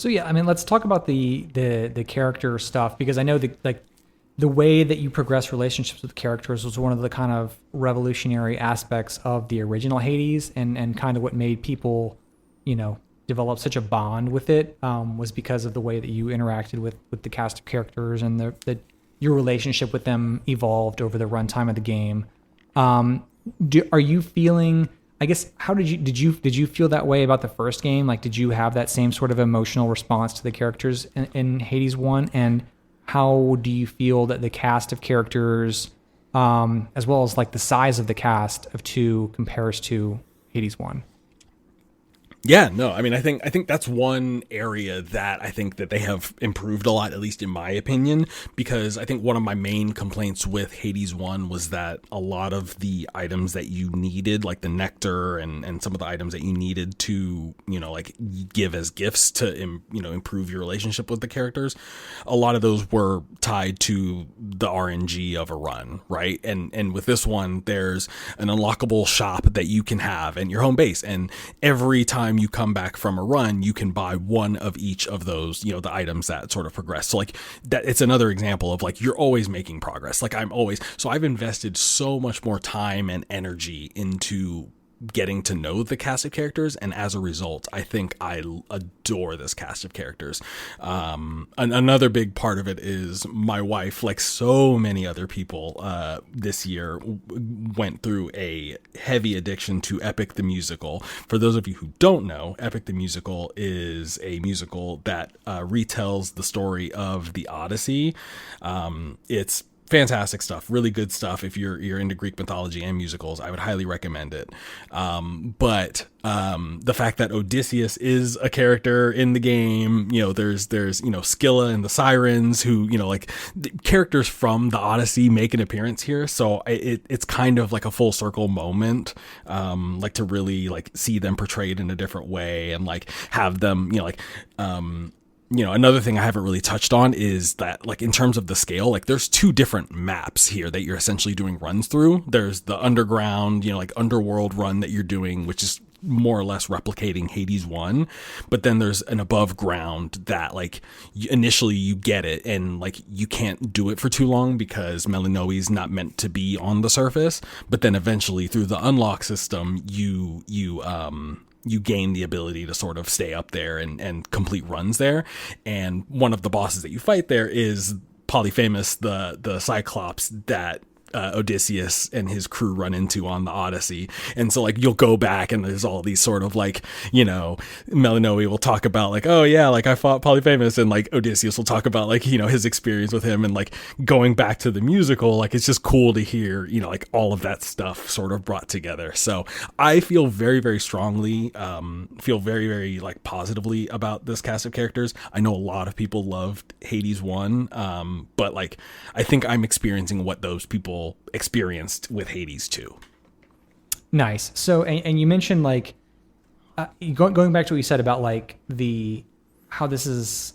So yeah, I mean, let's talk about the character stuff, because I know the way that you progress relationships with characters was one of the kind of revolutionary aspects of the original Hades, and kind of what made people, develop such a bond with it, was because of the way that you interacted with the cast of characters, and your relationship with them evolved over the runtime of the game. Are you feeling? I guess, how did you feel that way about the first game? Like, did you have that same sort of emotional response to the characters in Hades 1? And how do you feel that the cast of characters, as well as like the size of the cast of 2 compares to Hades 1? Yeah, no, I mean, I think that's one area that I think that they have improved a lot, at least in my opinion, because I think one of my main complaints with Hades 1 was that a lot of the items that you needed, like the nectar and some of the items that you needed to, like give as gifts to, improve your relationship with the characters, a lot of those were tied to the RNG of a run, right? And with this one, there's an unlockable shop that you can have in your home base, and every time you come back from a run, you can buy one of each of those, the items that sort of progress. So like that, it's another example of like, you're always making progress. Like I've invested so much more time and energy into getting to know the cast of characters, and as a result, I think I adore this cast of characters. Another big part of it is my wife, like so many other people this year, went through a heavy addiction to Epic the Musical. For those of you who don't know, Epic the Musical is a musical that retells the story of the Odyssey. It's fantastic stuff, really good stuff. If you're into Greek mythology and musicals, I would highly recommend it. But the fact that Odysseus is a character in the game, there's Scylla and the Sirens, who, like the characters from the Odyssey make an appearance here. So it's kind of like a full circle moment, like to really like see them portrayed in a different way, and like have them, another thing I haven't really touched on is that, like, in terms of the scale, like there's 2 different maps here that you're essentially doing runs through. There's the underground, like underworld run that you're doing, which is more or less replicating Hades 1. But then there's an above ground that, like, initially you get it and like you can't do it for too long because Melinoe is not meant to be on the surface. But then eventually through the unlock system, you gain the ability to sort of stay up there and complete runs there. And one of the bosses that you fight there is Polyphemus, the Cyclops that Odysseus and his crew run into on the Odyssey. And so like you'll go back and there's all these sort of like, Melinoe will talk about like, oh yeah, like I fought Polyphemus, and like Odysseus will talk about like, his experience with him, and like going back to the musical, like it's just cool to hear, like all of that stuff sort of brought together. So I feel very, very strongly, feel very, very like positively about this cast of characters. I know a lot of people loved Hades 1, but like I think I'm experiencing what those people experienced with Hades 2. Nice. So, and you mentioned like going back to what you said about like how this is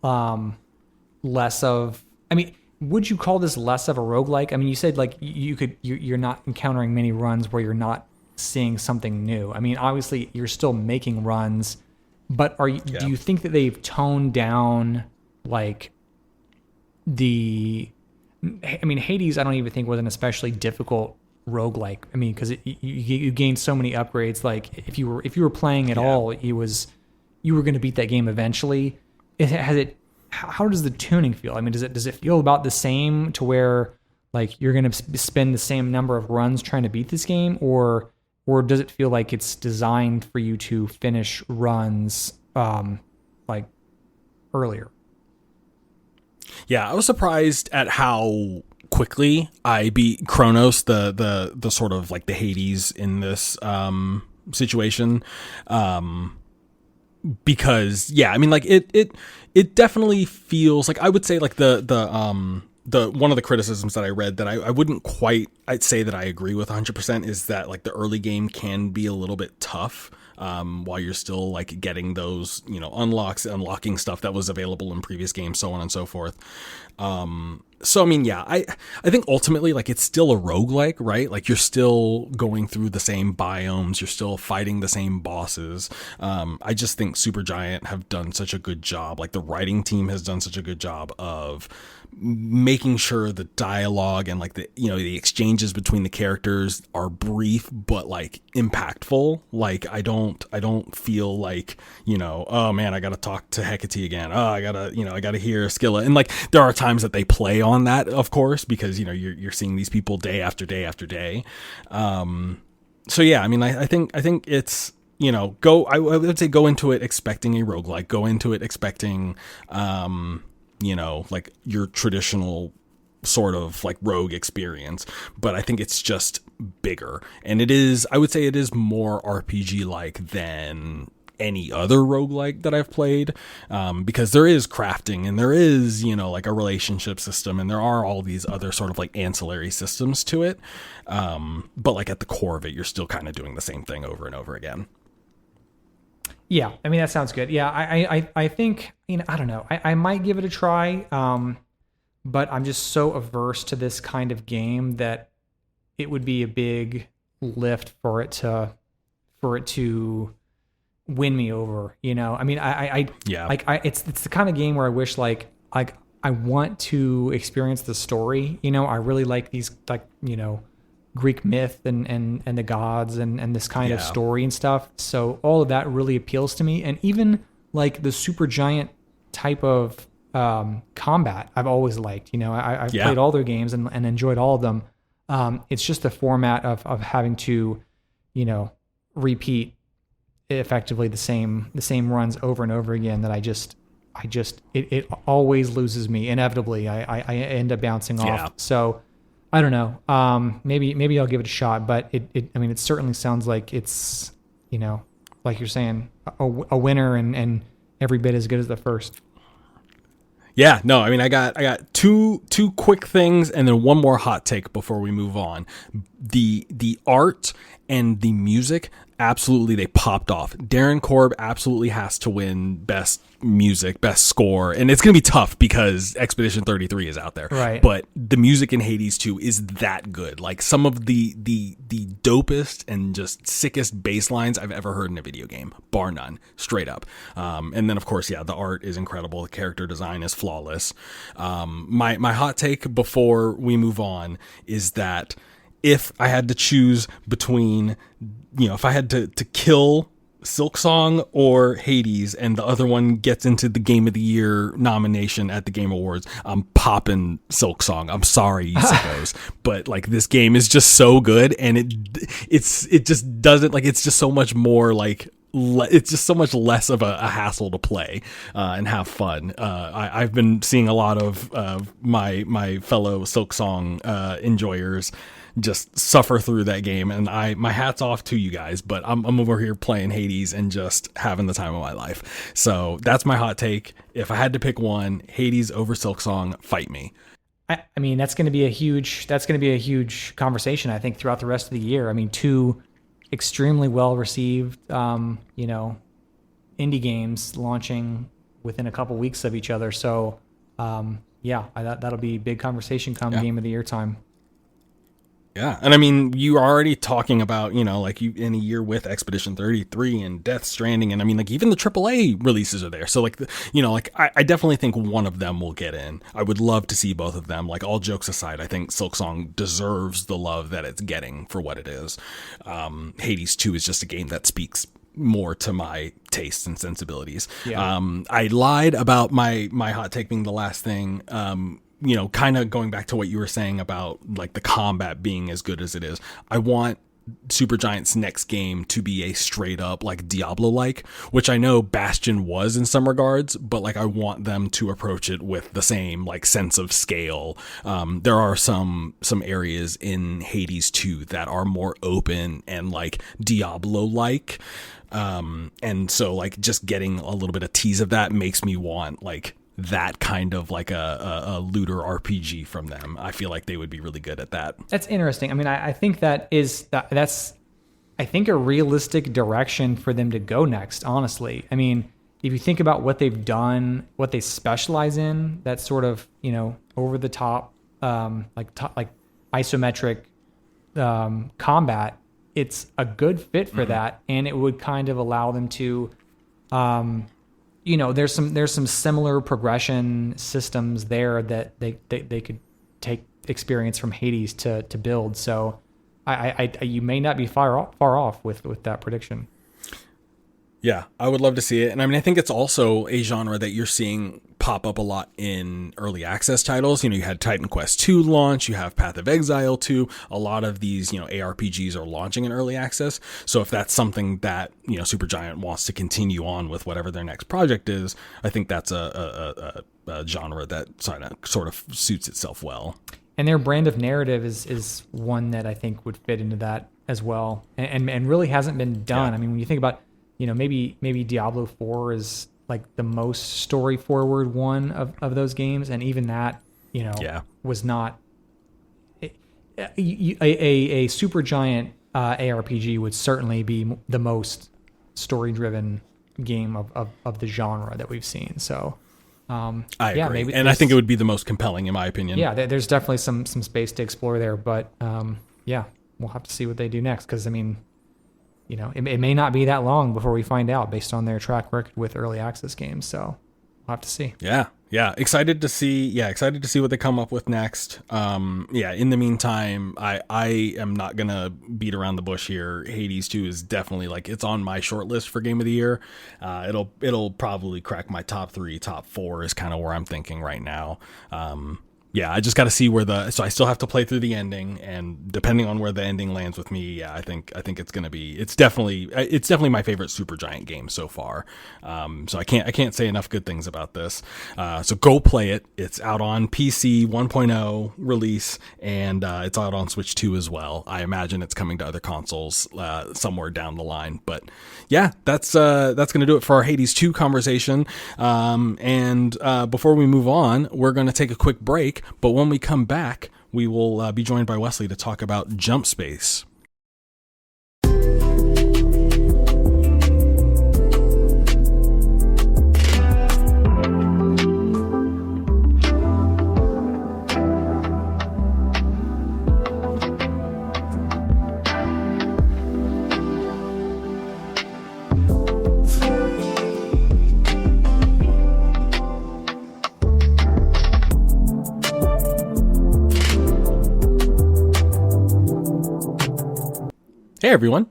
less of. I mean, would you call this less of a roguelike? I mean, you said like you're not encountering many runs where you're not seeing something new. I mean, obviously you're still making runs, but do you think that they've toned down like Hades, I don't even think was an especially difficult roguelike. I mean, because you gained so many upgrades. Like if you were playing at all, you were going to beat that game eventually. How does the tuning feel? I mean, does it feel about the same to where like you're going to spend the same number of runs trying to beat this game, or does it feel like it's designed for you to finish runs like earlier? Yeah, I was surprised at how quickly I beat Kronos, the sort of like the Hades in this situation. Because I mean, like it definitely feels like, I would say like the one of the criticisms that I read that I wouldn't quite, I'd say that I agree with 100%, is that like the early game can be a little bit tough. While you're still like getting those, unlocking stuff that was available in previous games, so on and so forth. So I mean, yeah, I think ultimately, like, it's still a roguelike, right? Like, you're still going through the same biomes, you're still fighting the same bosses. I just think Supergiant have done such a good job. Like, the writing team has done such a good job of making sure the dialogue and, like, the exchanges between the characters are brief but, like, impactful. Like, I don't feel like, oh man, I gotta talk to Hecate again. Oh, I gotta hear Skilla. And, like, there are times that they play on that, of course, because you're seeing these people day after day after day. So yeah, I mean, I think it's, I would say go into it expecting a roguelike, go into it expecting like your traditional sort of like rogue experience, but I think it's just bigger, and I would say it is more RPG like than any other roguelike that I've played, because there is crafting and there is, like a relationship system, and there are all these other sort of like ancillary systems to it. But like at the core of it, you're still kind of doing the same thing over and over again. Yeah, I mean, that sounds good. Yeah, I think, I don't know. I might give it a try, but I'm just so averse to this kind of game that it would be a big lift for it to win me over. I mean, Yeah. like it's the kind of game where I wish like I want to experience the story. I really like these, like, Greek myth and the gods and this kind of story and stuff. So all of that really appeals to me. And even like the Supergiant type of combat I've always liked. I've played all their games and enjoyed all of them. It's just the format of having to, repeat effectively the same runs over and over again that it always loses me. Inevitably, I end up bouncing off. So I don't know. Maybe I'll give it a shot, but it certainly sounds like it's, like you're saying, a winner and every bit as good as the first. Yeah, no, I mean, I got two quick things and then one more hot take before we move on. The art and the music, absolutely, they popped off. Darren Korb absolutely has to win best music, best score, and it's going to be tough because Expedition 33 is out there. Right. But the music in Hades 2 is that good. Like, some of the dopest and just sickest bass lines I've ever heard in a video game, bar none, straight up. And then, of course, yeah, the art is incredible. The character design is flawless. My hot take before we move on is that if I had to choose between, if I had to kill Silksong or Hades and the other one gets into the Game of the Year nomination at the Game Awards, I'm popping Silksong. I'm sorry, you sickos. But like, this game is just so good, and it just doesn't, like, it's just so much more like, it's just so much less of a hassle to play and have fun. I've been seeing a lot of my fellow Silksong enjoyers just suffer through that game, and my hat's off to you guys, but I'm over here playing Hades and just having the time of my life. So that's my hot take. If I had to pick one, Hades over Silksong, fight me. I mean, that's going to be a huge conversation, I think, throughout the rest of the year. I mean, two extremely well received, indie games launching within a couple weeks of each other. So, that'll be a big conversation come Game of the Year time. Yeah, and I mean, you are already talking about, like, you in a year with Expedition 33 and Death Stranding, and I mean, like, even the AAA releases are there. So, like, I definitely think one of them will get in. I would love to see both of them. Like, all jokes aside, I think Silksong deserves the love that it's getting for what it is. Hades 2 is just a game that speaks more to my tastes and sensibilities. Yeah. I lied about my hot take being the last thing. Kind of going back to what you were saying about like the combat being as good as it is. I want Supergiant's next game to be a straight up like Diablo-like, which I know Bastion was in some regards, but like I want them to approach it with the same like sense of scale. There are some areas in Hades 2 that are more open and like Diablo-like. And so like just getting a little bit of tease of that makes me want like that kind of like a looter RPG from them. I feel like they would be really good at that. That's interesting. I mean, I think that's I think a realistic direction for them to go next, honestly. I mean, if you think about what they've done, what they specialize in, that sort of, over the top like isometric combat, it's a good fit for that, and it would kind of allow them to, there's some similar progression systems there that they could take experience from Hades to build. So I you may not be far off with that prediction. Yeah, I would love to see it. And I mean, I think it's also a genre that you're seeing pop up a lot in early access titles. You had Titan Quest 2 launch, you have Path of Exile 2. A lot of these, ARPGs are launching in early access. So if that's something that, Supergiant wants to continue on with whatever their next project is, I think that's a genre that sort of suits itself well. And their brand of narrative is one that I think would fit into that as well, and really hasn't been done. Yeah. I mean, when you think about, maybe Diablo 4 is like the most story forward one of those games, and even that, was not a Supergiant ARPG would certainly be the most story driven game of the genre that we've seen. So. I agree. And I think it would be the most compelling, in my opinion. Yeah, there's definitely some space to explore there, but we'll have to see what they do next, because I mean, it may not be that long before we find out, based on their track record with early access games. So we'll have to see. Yeah, excited to see what they come up with next. In the meantime, I am not gonna beat around the bush here. Hades 2 is definitely, it's on my short list for game of the year. It'll probably crack my top 3, top 4 is kind of where I'm thinking right now. I just got to see so I still have to play through the ending, and depending on where the ending lands with me, I think it's definitely my favorite Supergiant game so far. So I can't say enough good things about this. So go play it. It's out on PC 1.0 release, and it's out on Switch 2 as well. I imagine it's coming to other consoles somewhere down the line. But yeah, that's going to do it for our Hades 2 conversation. And before we move on, we're going to take a quick break. But when we come back, we will be joined by Wesley to talk about Jump Space. Hey everyone,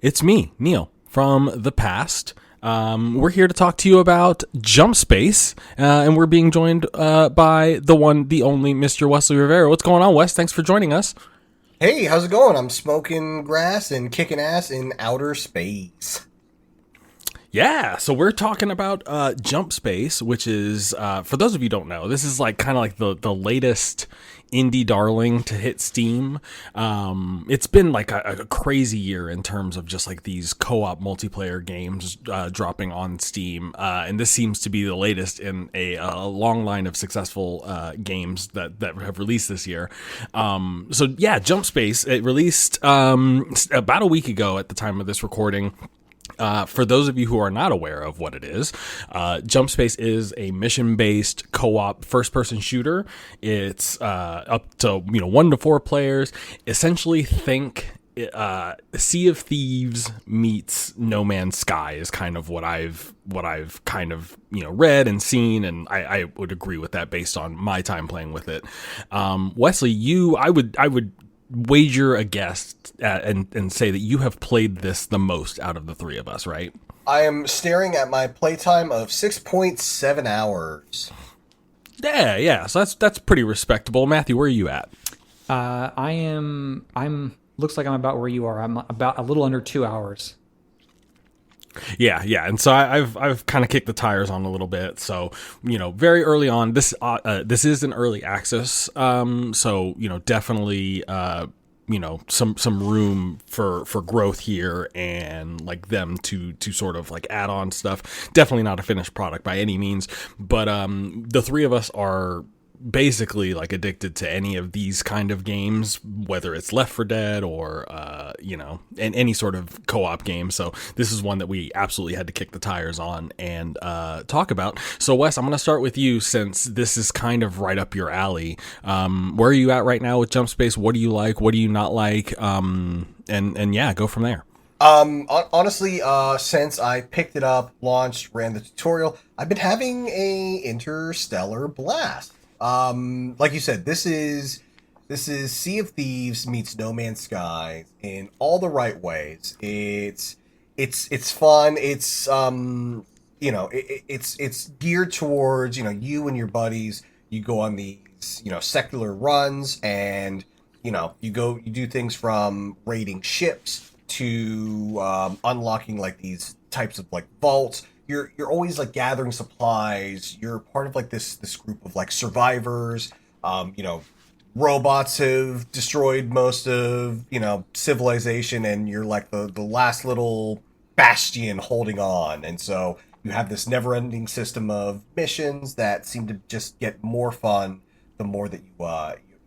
it's me, Neil, from the past. We're here to talk to you about Jump Space, and we're being joined by the one, the only Mr. Wesley Rivera. What's going on, Wes? Thanks for joining us. Hey, how's it going? I'm smoking grass and kicking ass in outer space. Yeah, so we're talking about Jump Space, which is, for those of you who don't know, this is kind of the latest indie darling to hit Steam. It's been a crazy year in terms of just these co-op multiplayer games dropping on Steam, and this seems to be the latest in a long line of successful games that have released this year. So yeah, Jump Space, it released about a week ago at the time of this recording. For those of you who are not aware of what it is, Jump Space is a mission-based co-op first-person shooter. It's up to 1 to 4 players. Essentially, think Sea of Thieves meets No Man's Sky is kind of what I've kind of read and seen, and I would agree with that based on my time playing with it. Wesley, I would wager a guess and say that you have played this the most out of the three of us, right? I am staring at my playtime of 6.7 hours. Yeah. So that's pretty respectable. Matthew, where are you at? I'm looks like I'm about where you are. I'm about a little under 2 hours. Yeah, and so I've kind of kicked the tires on a little bit. So very early on, this is an early access. So definitely some room for growth here, and them to sort of add on stuff. Definitely not a finished product by any means, but the three of us are basically like addicted to any of these kind of games, whether it's Left 4 Dead or and any sort of co-op game. So this is one that we absolutely had to kick the tires on and talk about. So Wes, I'm going to start with you since this is kind of right up your alley. Where are you at right now with Jump Space? What do you like? What do you not like? And yeah, go from there. Honestly, since I picked it up, launched, ran the tutorial, I've been having a interstellar blast. Like you said, this is Sea of Thieves meets No Man's Sky in all the right ways. It's fun. It's it's geared towards you and your buddies. You go on these secular runs, and you do things from raiding ships to unlocking like these types of like vaults. You're always like gathering supplies. You're part of like this group of like survivors. Robots have destroyed most of civilization, and you're like the last little bastion holding on. And so you have this never-ending system of missions that seem to just get more fun the more that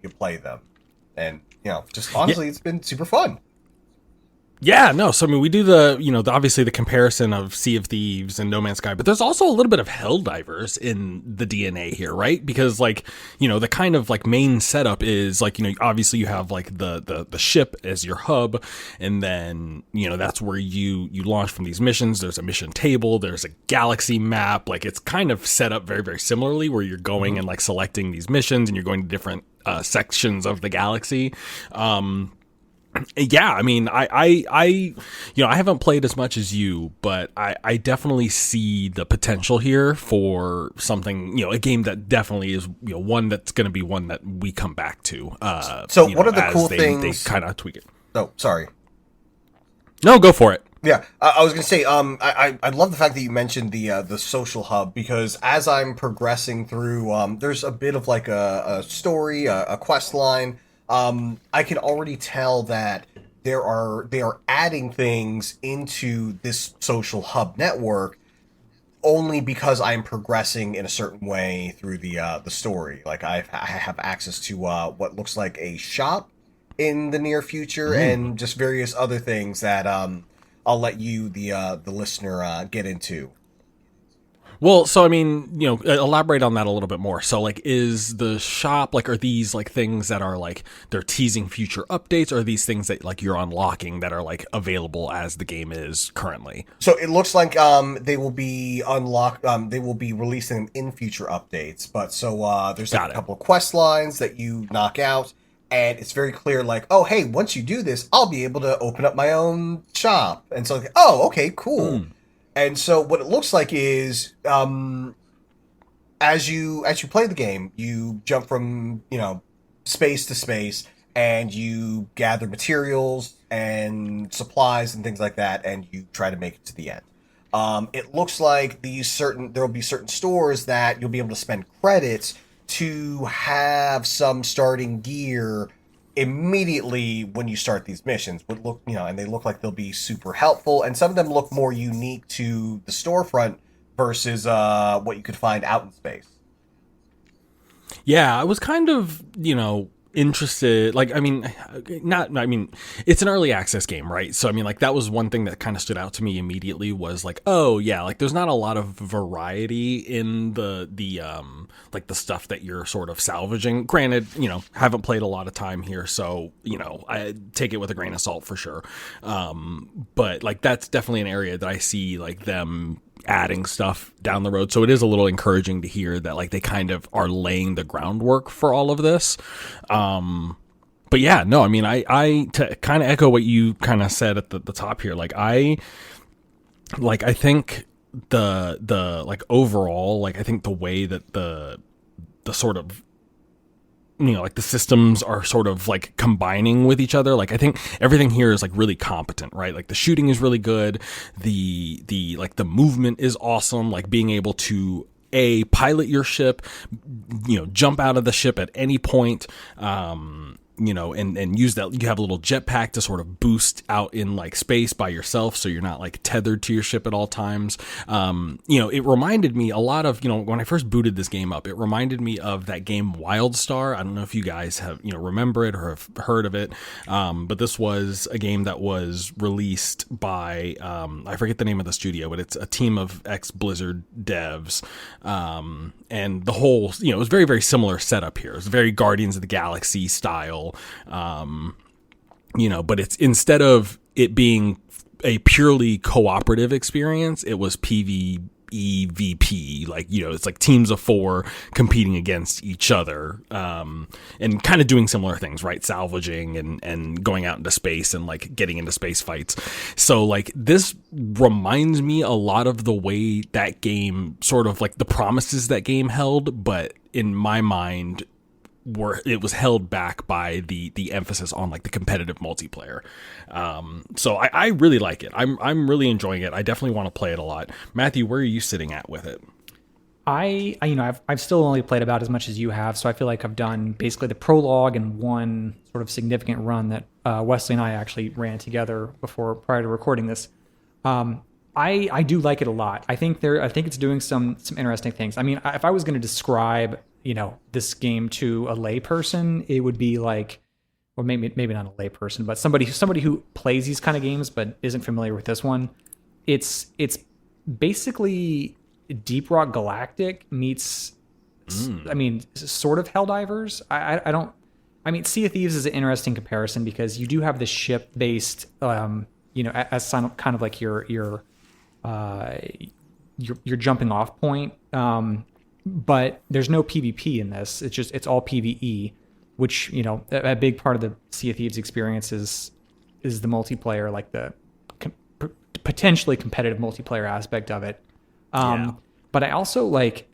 you play them. And just honestly, It's been super fun. Yeah, no. So I mean, we do obviously the comparison of Sea of Thieves and No Man's Sky, but there's also a little bit of Helldivers in the DNA here, right? Because the kind of like main setup is obviously you have like the ship as your hub, and then that's where you launch from these missions. There's a mission table, there's a galaxy map. Like it's kind of set up very, very similarly, where you're going and like selecting these missions, and you're going to different sections of the galaxy. Yeah, I mean, I haven't played as much as you, but I definitely see the potential here for something, a game that definitely is, one that's going to be one that we come back to. So one of the cool things... They kind of tweak it. Oh, sorry. No, go for it. Yeah, I was going to say, I love the fact that you mentioned the social hub, because as I'm progressing through, there's a bit of like a story, a quest line. I can already tell that they are adding things into this social hub network only because I'm progressing in a certain way through the story. Like I have access to what looks like a shop in the near future, and just various other things that I'll let you, the listener, get into. Well, so I mean, elaborate on that a little bit more. So, like, is the shop like, are these like things that are like they're teasing future updates, or are these things that like you're unlocking that are like available as the game is currently? So it looks like they will be unlocked. They will be releasing them in future updates. But so there's like a couple of quest lines that you knock out, and it's very clear, like, oh, hey, once you do this, I'll be able to open up my own shop. And so, oh, okay, cool. And so what it looks like is, as you play the game, you jump from, space to space, and you gather materials and supplies and things like that, and you try to make it to the end. It looks like there will be certain stores that you'll be able to spend credits to have some starting gear immediately when you start these missions. Would look, and they look like they'll be super helpful, and some of them look more unique to the storefront versus what you could find out in space. Yeah, I was kind of, interested. Like, it's an early access game, right? So I mean, like, that was one thing that kind of stood out to me immediately, was like, oh yeah, like there's not a lot of variety in the like the stuff that you're sort of salvaging. Granted, haven't played a lot of time here, so I take it with a grain of salt for sure. But like that's definitely an area that I see like them adding stuff down the road. So it is a little encouraging to hear that like they kind of are laying the groundwork for all of this. But yeah, no, I mean, I to kind of echo what you kind of said at the top here, I think the like overall, like I think the way that the sort of like the systems are sort of like combining with each other. Like I think everything here is like really competent, right? Like the shooting is really good. The like the movement is awesome. Like being able to pilot your ship, jump out of the ship at any point. and use that. You have a little jetpack to sort of boost out in like space by yourself, so you're not like tethered to your ship at all times. It reminded me a lot of, when I first booted this game up, it reminded me of that game WildStar. I don't know if you guys have, remember it or have heard of it. But this was a game that was released by, I forget the name of the studio, but it's a team of ex-Blizzard devs. And the whole, it was very, very similar setup here. It was very Guardians of the Galaxy style. But it's, instead of it being a purely cooperative experience, it was PvEVP, it's like teams of 4 competing against each other, and kind of doing similar things, right? Salvaging and going out into space and like getting into space fights. So like this reminds me a lot of the way that game, sort of like the promises that game held, but in my mind, it was held back by the emphasis on like the competitive multiplayer. So I really like it. I'm really enjoying it. I definitely want to play it a lot. Matthew, where are you sitting at with it? I've still only played about as much as you have, so I feel like I've done basically the prologue and one sort of significant run that Wesley and I actually ran together prior to recording this. I do like it a lot. I think it's doing some interesting things. I mean, if I was going to describe this game to a layperson, it would be like, or maybe not a layperson, but somebody who plays these kind of games but isn't familiar with this one. It's basically Deep Rock Galactic meets, sort of Helldivers. Sea of Thieves is an interesting comparison because you do have the ship based, as kind of like your jumping off point. But there's no PvP in this. It's all PvE, which, a big part of the Sea of Thieves experience is the multiplayer, like the potentially competitive multiplayer aspect of it. But I also like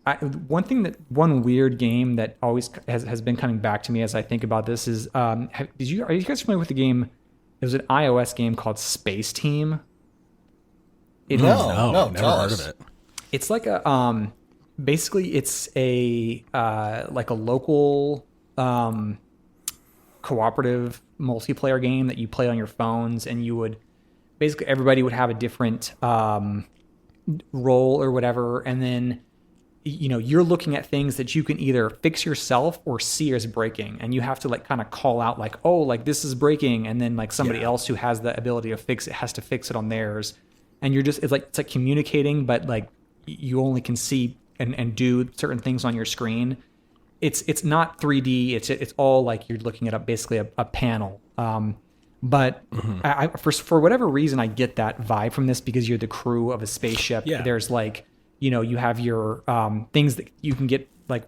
one weird game that always has been coming back to me as I think about this is, are you guys familiar with the game? It was an iOS game called Space Team. No, never heard of it. It's like a, basically it's a local cooperative multiplayer game that you play on your phones, and everybody would have a different role or whatever, and then you're looking at things that you can either fix yourself or see as breaking, and you have to like kind of call out like, oh, like this is breaking, and then like somebody else who has the ability to fix it has to fix it on theirs, and it's like communicating, but like you only can see and do certain things on your screen. It's not 3D. It's all like you're looking at basically a panel. But I for whatever reason, I get that vibe from this because you're the crew of a spaceship. Yeah. There's like, you have your things that you can get, like,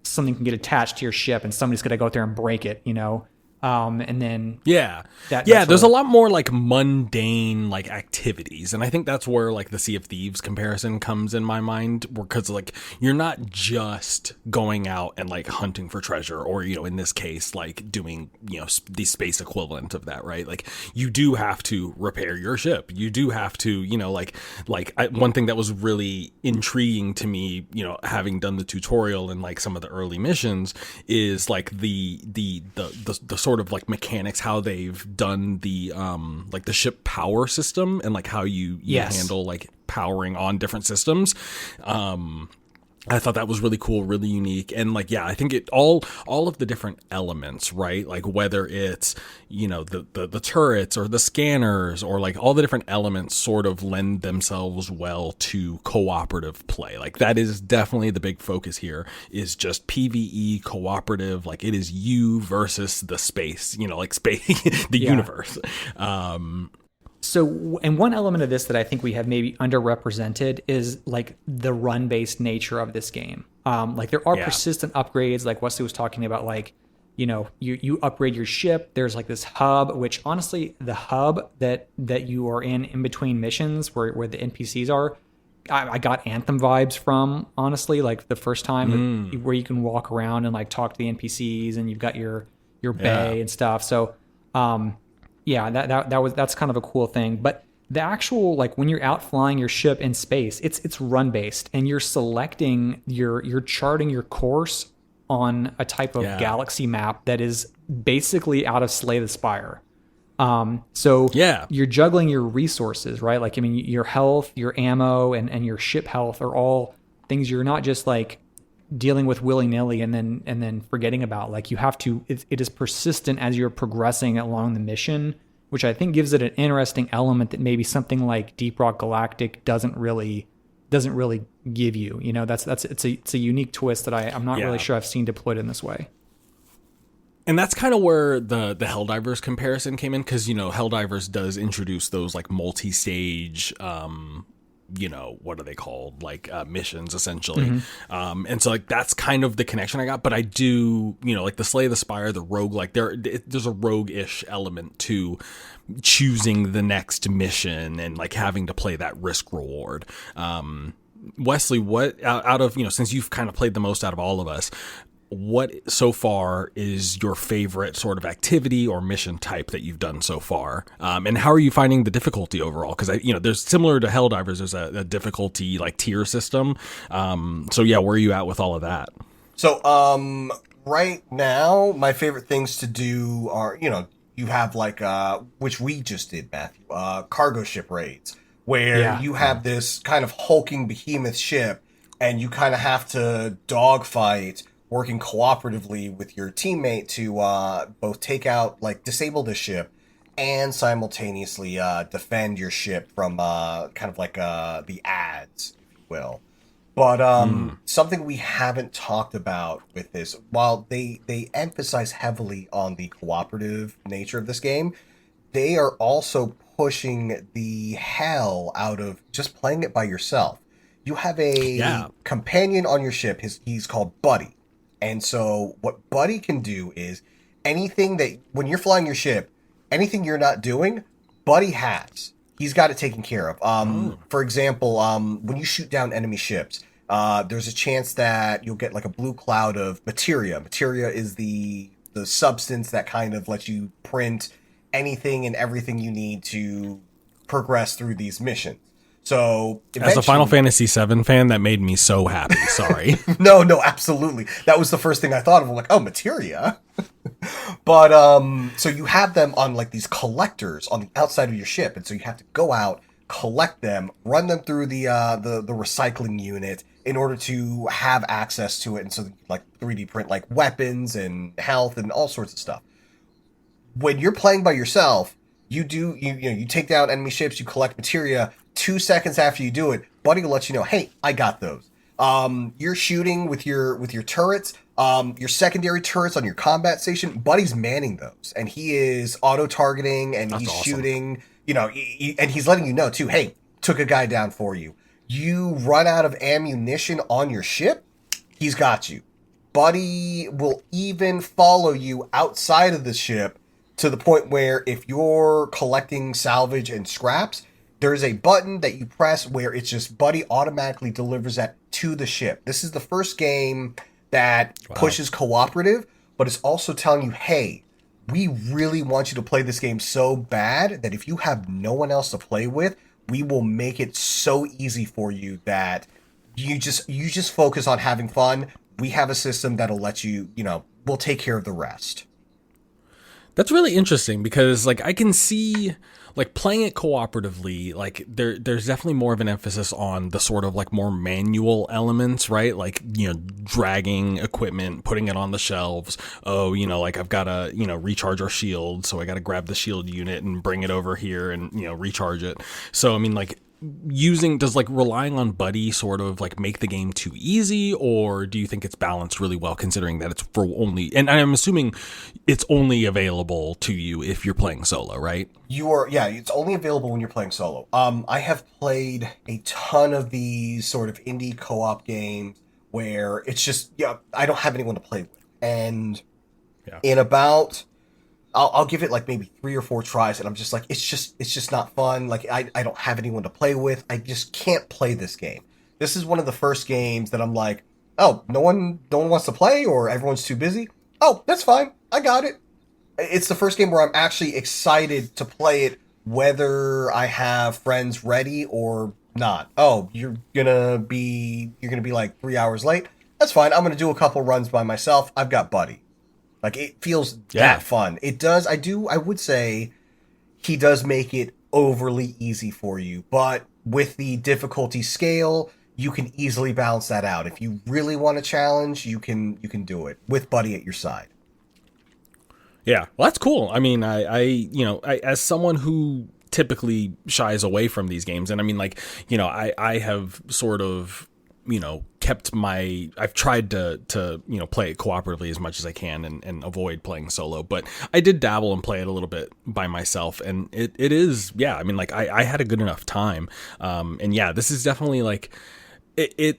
something can get attached to your ship and somebody's gonna go out there and break it, and then there's a lot more like mundane like activities, and I think that's where like the Sea of Thieves comparison comes in my mind, because like you're not just going out and like hunting for treasure, or in this case like doing the space equivalent of that, right? Like you do have to repair your ship, you do have to one thing that was really intriguing to me, having done the tutorial and like some of the early missions, is like the sort of like mechanics, how they've done the like the ship power system, and like how you handle like powering on different systems. I thought that was really cool, really unique. And like, I think all of the different elements, right? Like whether it's, the turrets or the scanners, or like all the different elements sort of lend themselves well to cooperative play. Like that is definitely the big focus here, is just PvE cooperative. Like it is you versus the space, like space, the universe. So, and one element of this that I think we have maybe underrepresented is like the run-based nature of this game. Like there are persistent upgrades, like Wesley was talking about, like, you upgrade your ship. There's like this hub, which honestly, the hub that you are in between missions where the NPCs are, I got Anthem vibes from, honestly, like the first time where you can walk around and like talk to the NPCs, and you've got your bay and stuff. So, that's kind of a cool thing. But the actual, like when you're out flying your ship in space, it's run based, and you're selecting you're charting your course on a type of Yeah. galaxy map that is basically out of Slay the Spire. So Yeah. you're juggling your resources, right? Like, I mean, your health, your ammo, and your ship health are all things you're not just like dealing with willy-nilly and then forgetting about. Like, you have to, it is persistent as you're progressing along the mission, which I think gives it an interesting element that maybe something like Deep Rock Galactic doesn't really give you. You know, it's a unique twist that I'm not really sure I've seen deployed in this way. And that's kind of where the Helldivers comparison came in, because, you know, Helldivers does introduce those like multi-stage, you know, what are they called? Like missions, essentially. And so like that's kind of the connection I got. But I do, you know, like the Slay the Spire, the rogue, like there's a rogue-ish element to choosing the next mission and like having to play that risk reward. Wesley, what out of, you know, since you've kind of played the most out of all of us, what so far is your favorite sort of activity or mission type that you've done so far? And how are you finding the difficulty overall? Because, you know, there's similar to Helldivers, there's a difficulty like tier system. So yeah, where are you at with all of that? So, right now, my favorite things to do are, you know, you have like, which we just did, Matthew, cargo ship raids, where you have this kind of hulking behemoth ship and you kind of have to dogfight working cooperatively with your teammate to both take out, like, disable the ship and simultaneously defend your ship from kind of like the ads, if you will. But something we haven't talked about with this, while they emphasize heavily on the cooperative nature of this game, they are also pushing the hell out of just playing it by yourself. You have a companion on your ship. He's called Buddy. And so what Buddy can do is anything that, when you're flying your ship, anything you're not doing, Buddy has. He's got it taken care of. For example, when you shoot down enemy ships, there's a chance that you'll get like a blue cloud of materia. Materia is the substance that kind of lets you print anything and everything you need to progress through these missions. So as a Final Fantasy VII fan, that made me so happy. Sorry. No, absolutely. That was the first thing I thought of. I'm like, oh, materia. But so you have them on like these collectors on the outside of your ship, and so you have to go out, collect them, run them through the recycling unit in order to have access to it, and so like 3D print like weapons and health and all sorts of stuff. When you're playing by yourself, you take down enemy ships, you collect materia. 2 seconds after you do it, Buddy will let you know, hey, I got those. You're shooting with your turrets, your secondary turrets on your combat station. Buddy's manning those, and he is auto targeting, and he's awesome. Shooting. You know, and he's letting you know too. Hey, took a guy down for you. You run out of ammunition on your ship, he's got you. Buddy will even follow you outside of the ship to the point where if you're collecting salvage and scraps, there's a button that you press where it's just Buddy automatically delivers that to the ship. This is the first game that pushes cooperative, but it's also telling you, hey, we really want you to play this game so bad that if you have no one else to play with, we will make it so easy for you that you just focus on having fun. We have a system that'll let you, we'll take care of the rest. That's really interesting because, like, I can see, like, playing it cooperatively, like, there's definitely more of an emphasis on the sort of, like, more manual elements, right? Like, dragging equipment, putting it on the shelves. Oh, like, I've got to, recharge our shield, so I got to grab the shield unit and bring it over here and, recharge it. So, I mean, like, does like relying on Buddy sort of like make the game too easy, or do you think it's balanced really well considering that it's for only, and I'm assuming it's only available to you if you're playing solo, right? It's only available when you're playing solo. I have played a ton of these sort of indie co-op games where it's just, I don't have anyone to play with. And in about, I'll give it like maybe 3 or 4 tries, and I'm just like, it's just not fun. Like, I don't have anyone to play with. I just can't play this game. This is one of the first games that I'm like, oh, no one wants to play, or everyone's too busy. Oh, that's fine. I got it. It's the first game where I'm actually excited to play it, whether I have friends ready or not. Oh, you're gonna be like 3 hours late. that's fine. I'm gonna do a couple runs by myself. I've got Buddy. Like, it feels that fun. It does. I would say he does make it overly easy for you, but with the difficulty scale, you can easily balance that out. If you really want a challenge, you can do it with Buddy at your side. Yeah, well, that's cool. I mean, I as someone who typically shies away from these games, and I mean, like, I have sort of, I've tried to play it cooperatively as much as I can and avoid playing solo, but I did dabble and play it a little bit by myself, and it is, yeah, I mean, like, I had a good enough time. And yeah, this is definitely like, it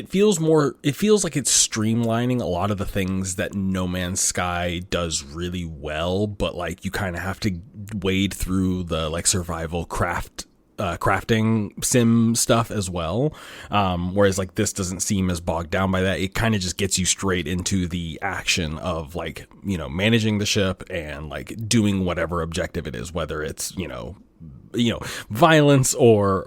feels like it's streamlining a lot of the things that No Man's Sky does really well, but like you kind of have to wade through the like survival crafting sim stuff as well. Whereas like this doesn't seem as bogged down by that. It kind of just gets you straight into the action of like, managing the ship and like doing whatever objective it is, whether it's, violence or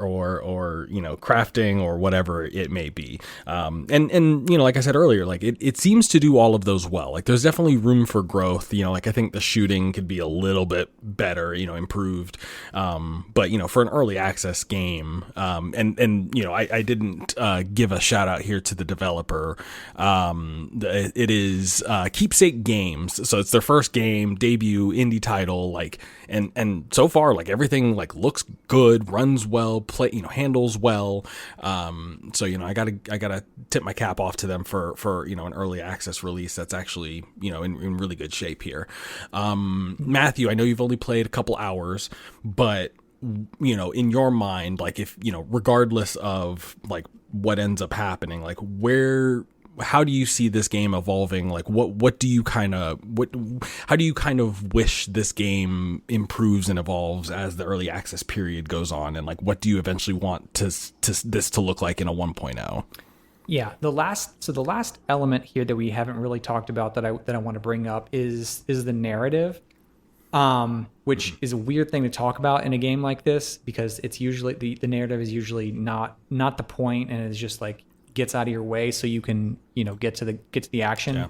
crafting or whatever it may be. And like I said earlier, like it seems to do all of those well. Like there's definitely room for growth. Like I think the shooting could be a little bit better, improved. But for an early access game, I didn't give a shout out here to the developer. It is Keepsake Games. So it's their first game, debut indie title, like, and so far, like everything like looks good, runs well, handles well. So I gotta tip my cap off to them for an early access release that's actually in really good shape here. Matthew, I know you've only played a couple hours, but in your mind, like if regardless of like what ends up happening, like how do you see this game evolving? Like how do you kind of wish this game improves and evolves as the early access period goes on? And like, what do you eventually want this to look like in a 1.0? Yeah. The last element here that we haven't really talked about that I want to bring up is the narrative. Which is a weird thing to talk about in a game like this, because it's usually the narrative is usually not the point, and it's just like gets out of your way so you can get to the action. Yeah.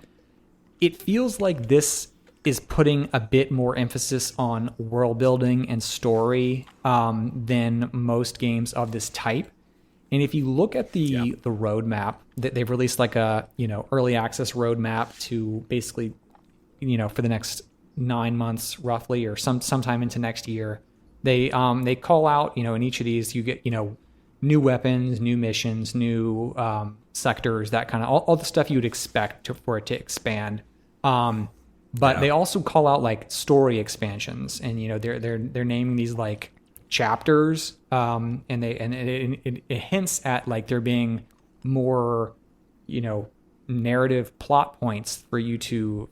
It feels like this is putting a bit more emphasis on world building and story than most games of this type. And if you look at the roadmap, that they've released like a early access roadmap to basically for the next 9 months roughly, or sometime into next year, they call out in each of these you get new weapons, new missions, new sectors, that kind of all the stuff you would expect for it to expand. But they also call out like story expansions, and they're naming these like chapters, and it hints at like there being more narrative plot points for you to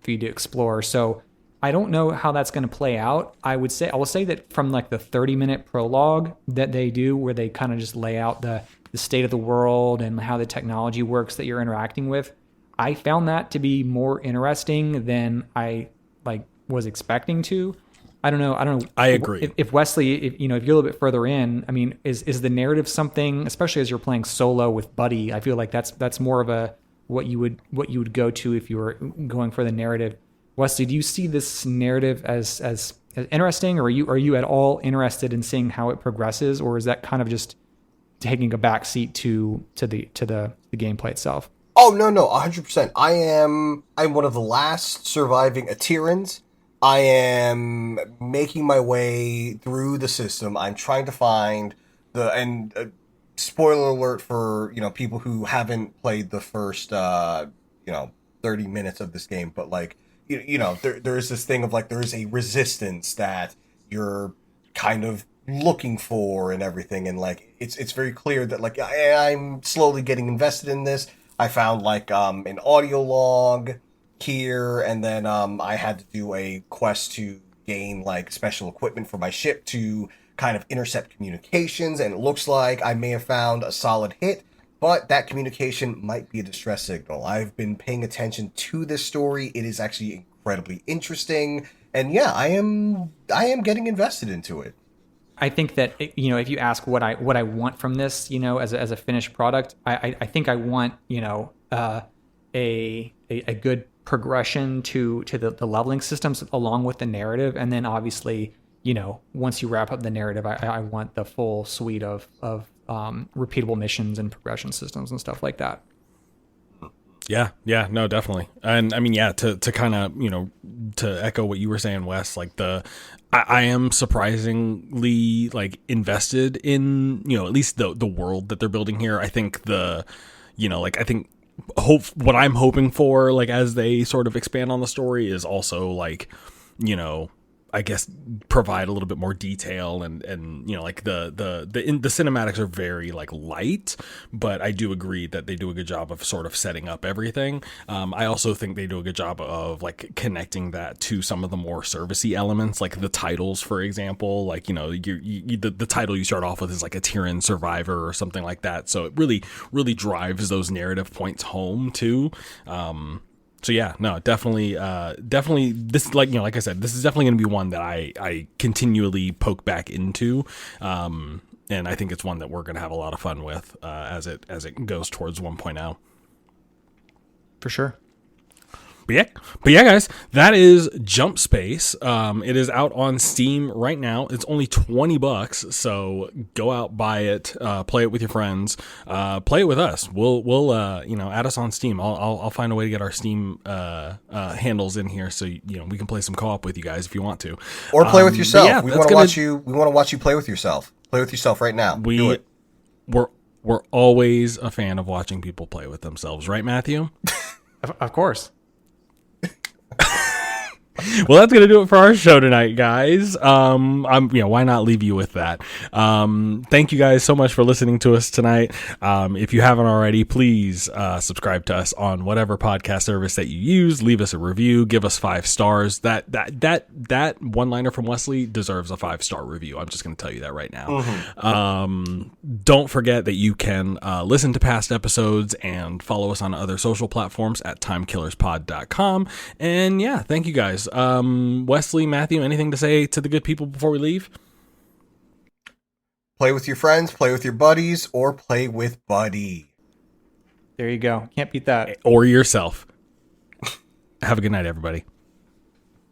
explore. So I don't know how that's going to play out. I will say that from like the 30-minute prologue that they do, where they kind of just lay out the state of the world and how the technology works that you're interacting with, I found that to be more interesting than I was expecting to. I don't know. I agree. If Wesley, if you're a little bit further in, I mean, is the narrative something, especially as you're playing solo with Buddy? I feel like that's more of a what you would go to if you were going for the narrative. Wesley, do you see this narrative as interesting, or are you at all interested in seeing how it progresses, or is that kind of just taking a back seat to the gameplay itself? Oh no, 100%. I'm one of the last surviving Atirans. I am making my way through the system. I'm trying to find spoiler alert for people who haven't played the first 30 minutes of this game, but like there is this thing of like there is a resistance that you're kind of looking for and everything, and like it's very clear that like I'm slowly getting invested in this. I found like an audio log here, and then I had to do a quest to gain like special equipment for my ship to kind of intercept communications, and it looks like I may have found a solid hit, but that communication might be a distress signal. I've been paying attention to this story. It is actually incredibly interesting, and yeah, I am getting invested into it. I think that if you ask what I want from this, as a finished product, I think I want a good progression to the leveling systems along with the narrative, and then obviously, once you wrap up the narrative, I want the full suite of repeatable missions and progression systems and stuff like that. Yeah, no, definitely. And I mean, yeah, to kind of, to echo what you were saying, Wes, like I am surprisingly like invested in, at least the world that they're building here. I think what I'm hoping for, like, as they sort of expand on the story is also like, I guess provide a little bit more detail and like the cinematics are very like light, but I do agree that they do a good job of sort of setting up everything. I also think they do a good job of like connecting that to some of the more servicey elements, like the titles, for example, like, the title you start off with is like a Tyrian survivor or something like that. So it really drives those narrative points home too. So yeah, no, definitely this, like, like I said, this is definitely going to be one that I continually poke back into. And I think it's one that we're going to have a lot of fun with, as it goes towards 1.0. For sure. But yeah, guys, that is Jump Space. It is out on Steam right now. It's only $20, so go out, buy it, play it with your friends, play it with us. We'll add us on Steam. I'll find a way to get our Steam handles in here, so we can play some co-op with you guys if you want to, or play with yourself. Yeah, we want to watch you. We want to watch you play with yourself. Play with yourself right now. Do it. We're always a fan of watching people play with themselves, right, Matthew? Of course. Well, that's going to do it for our show tonight, guys. Why not leave you with that? Thank you guys so much for listening to us tonight. If you haven't already, please subscribe to us on whatever podcast service that you use. Leave us a review. Give us 5 stars. That one-liner from Wesley deserves a 5-star review. I'm just going to tell you that right now. Mm-hmm. Don't forget that you can listen to past episodes and follow us on other social platforms at timekillerspod.com. And yeah, thank you guys. Wesley, Matthew, anything to say to the good people before we leave? Play with your friends, play with your buddies, or play with Buddy. There you go. Can't beat that. Or yourself. Have a good night, everybody.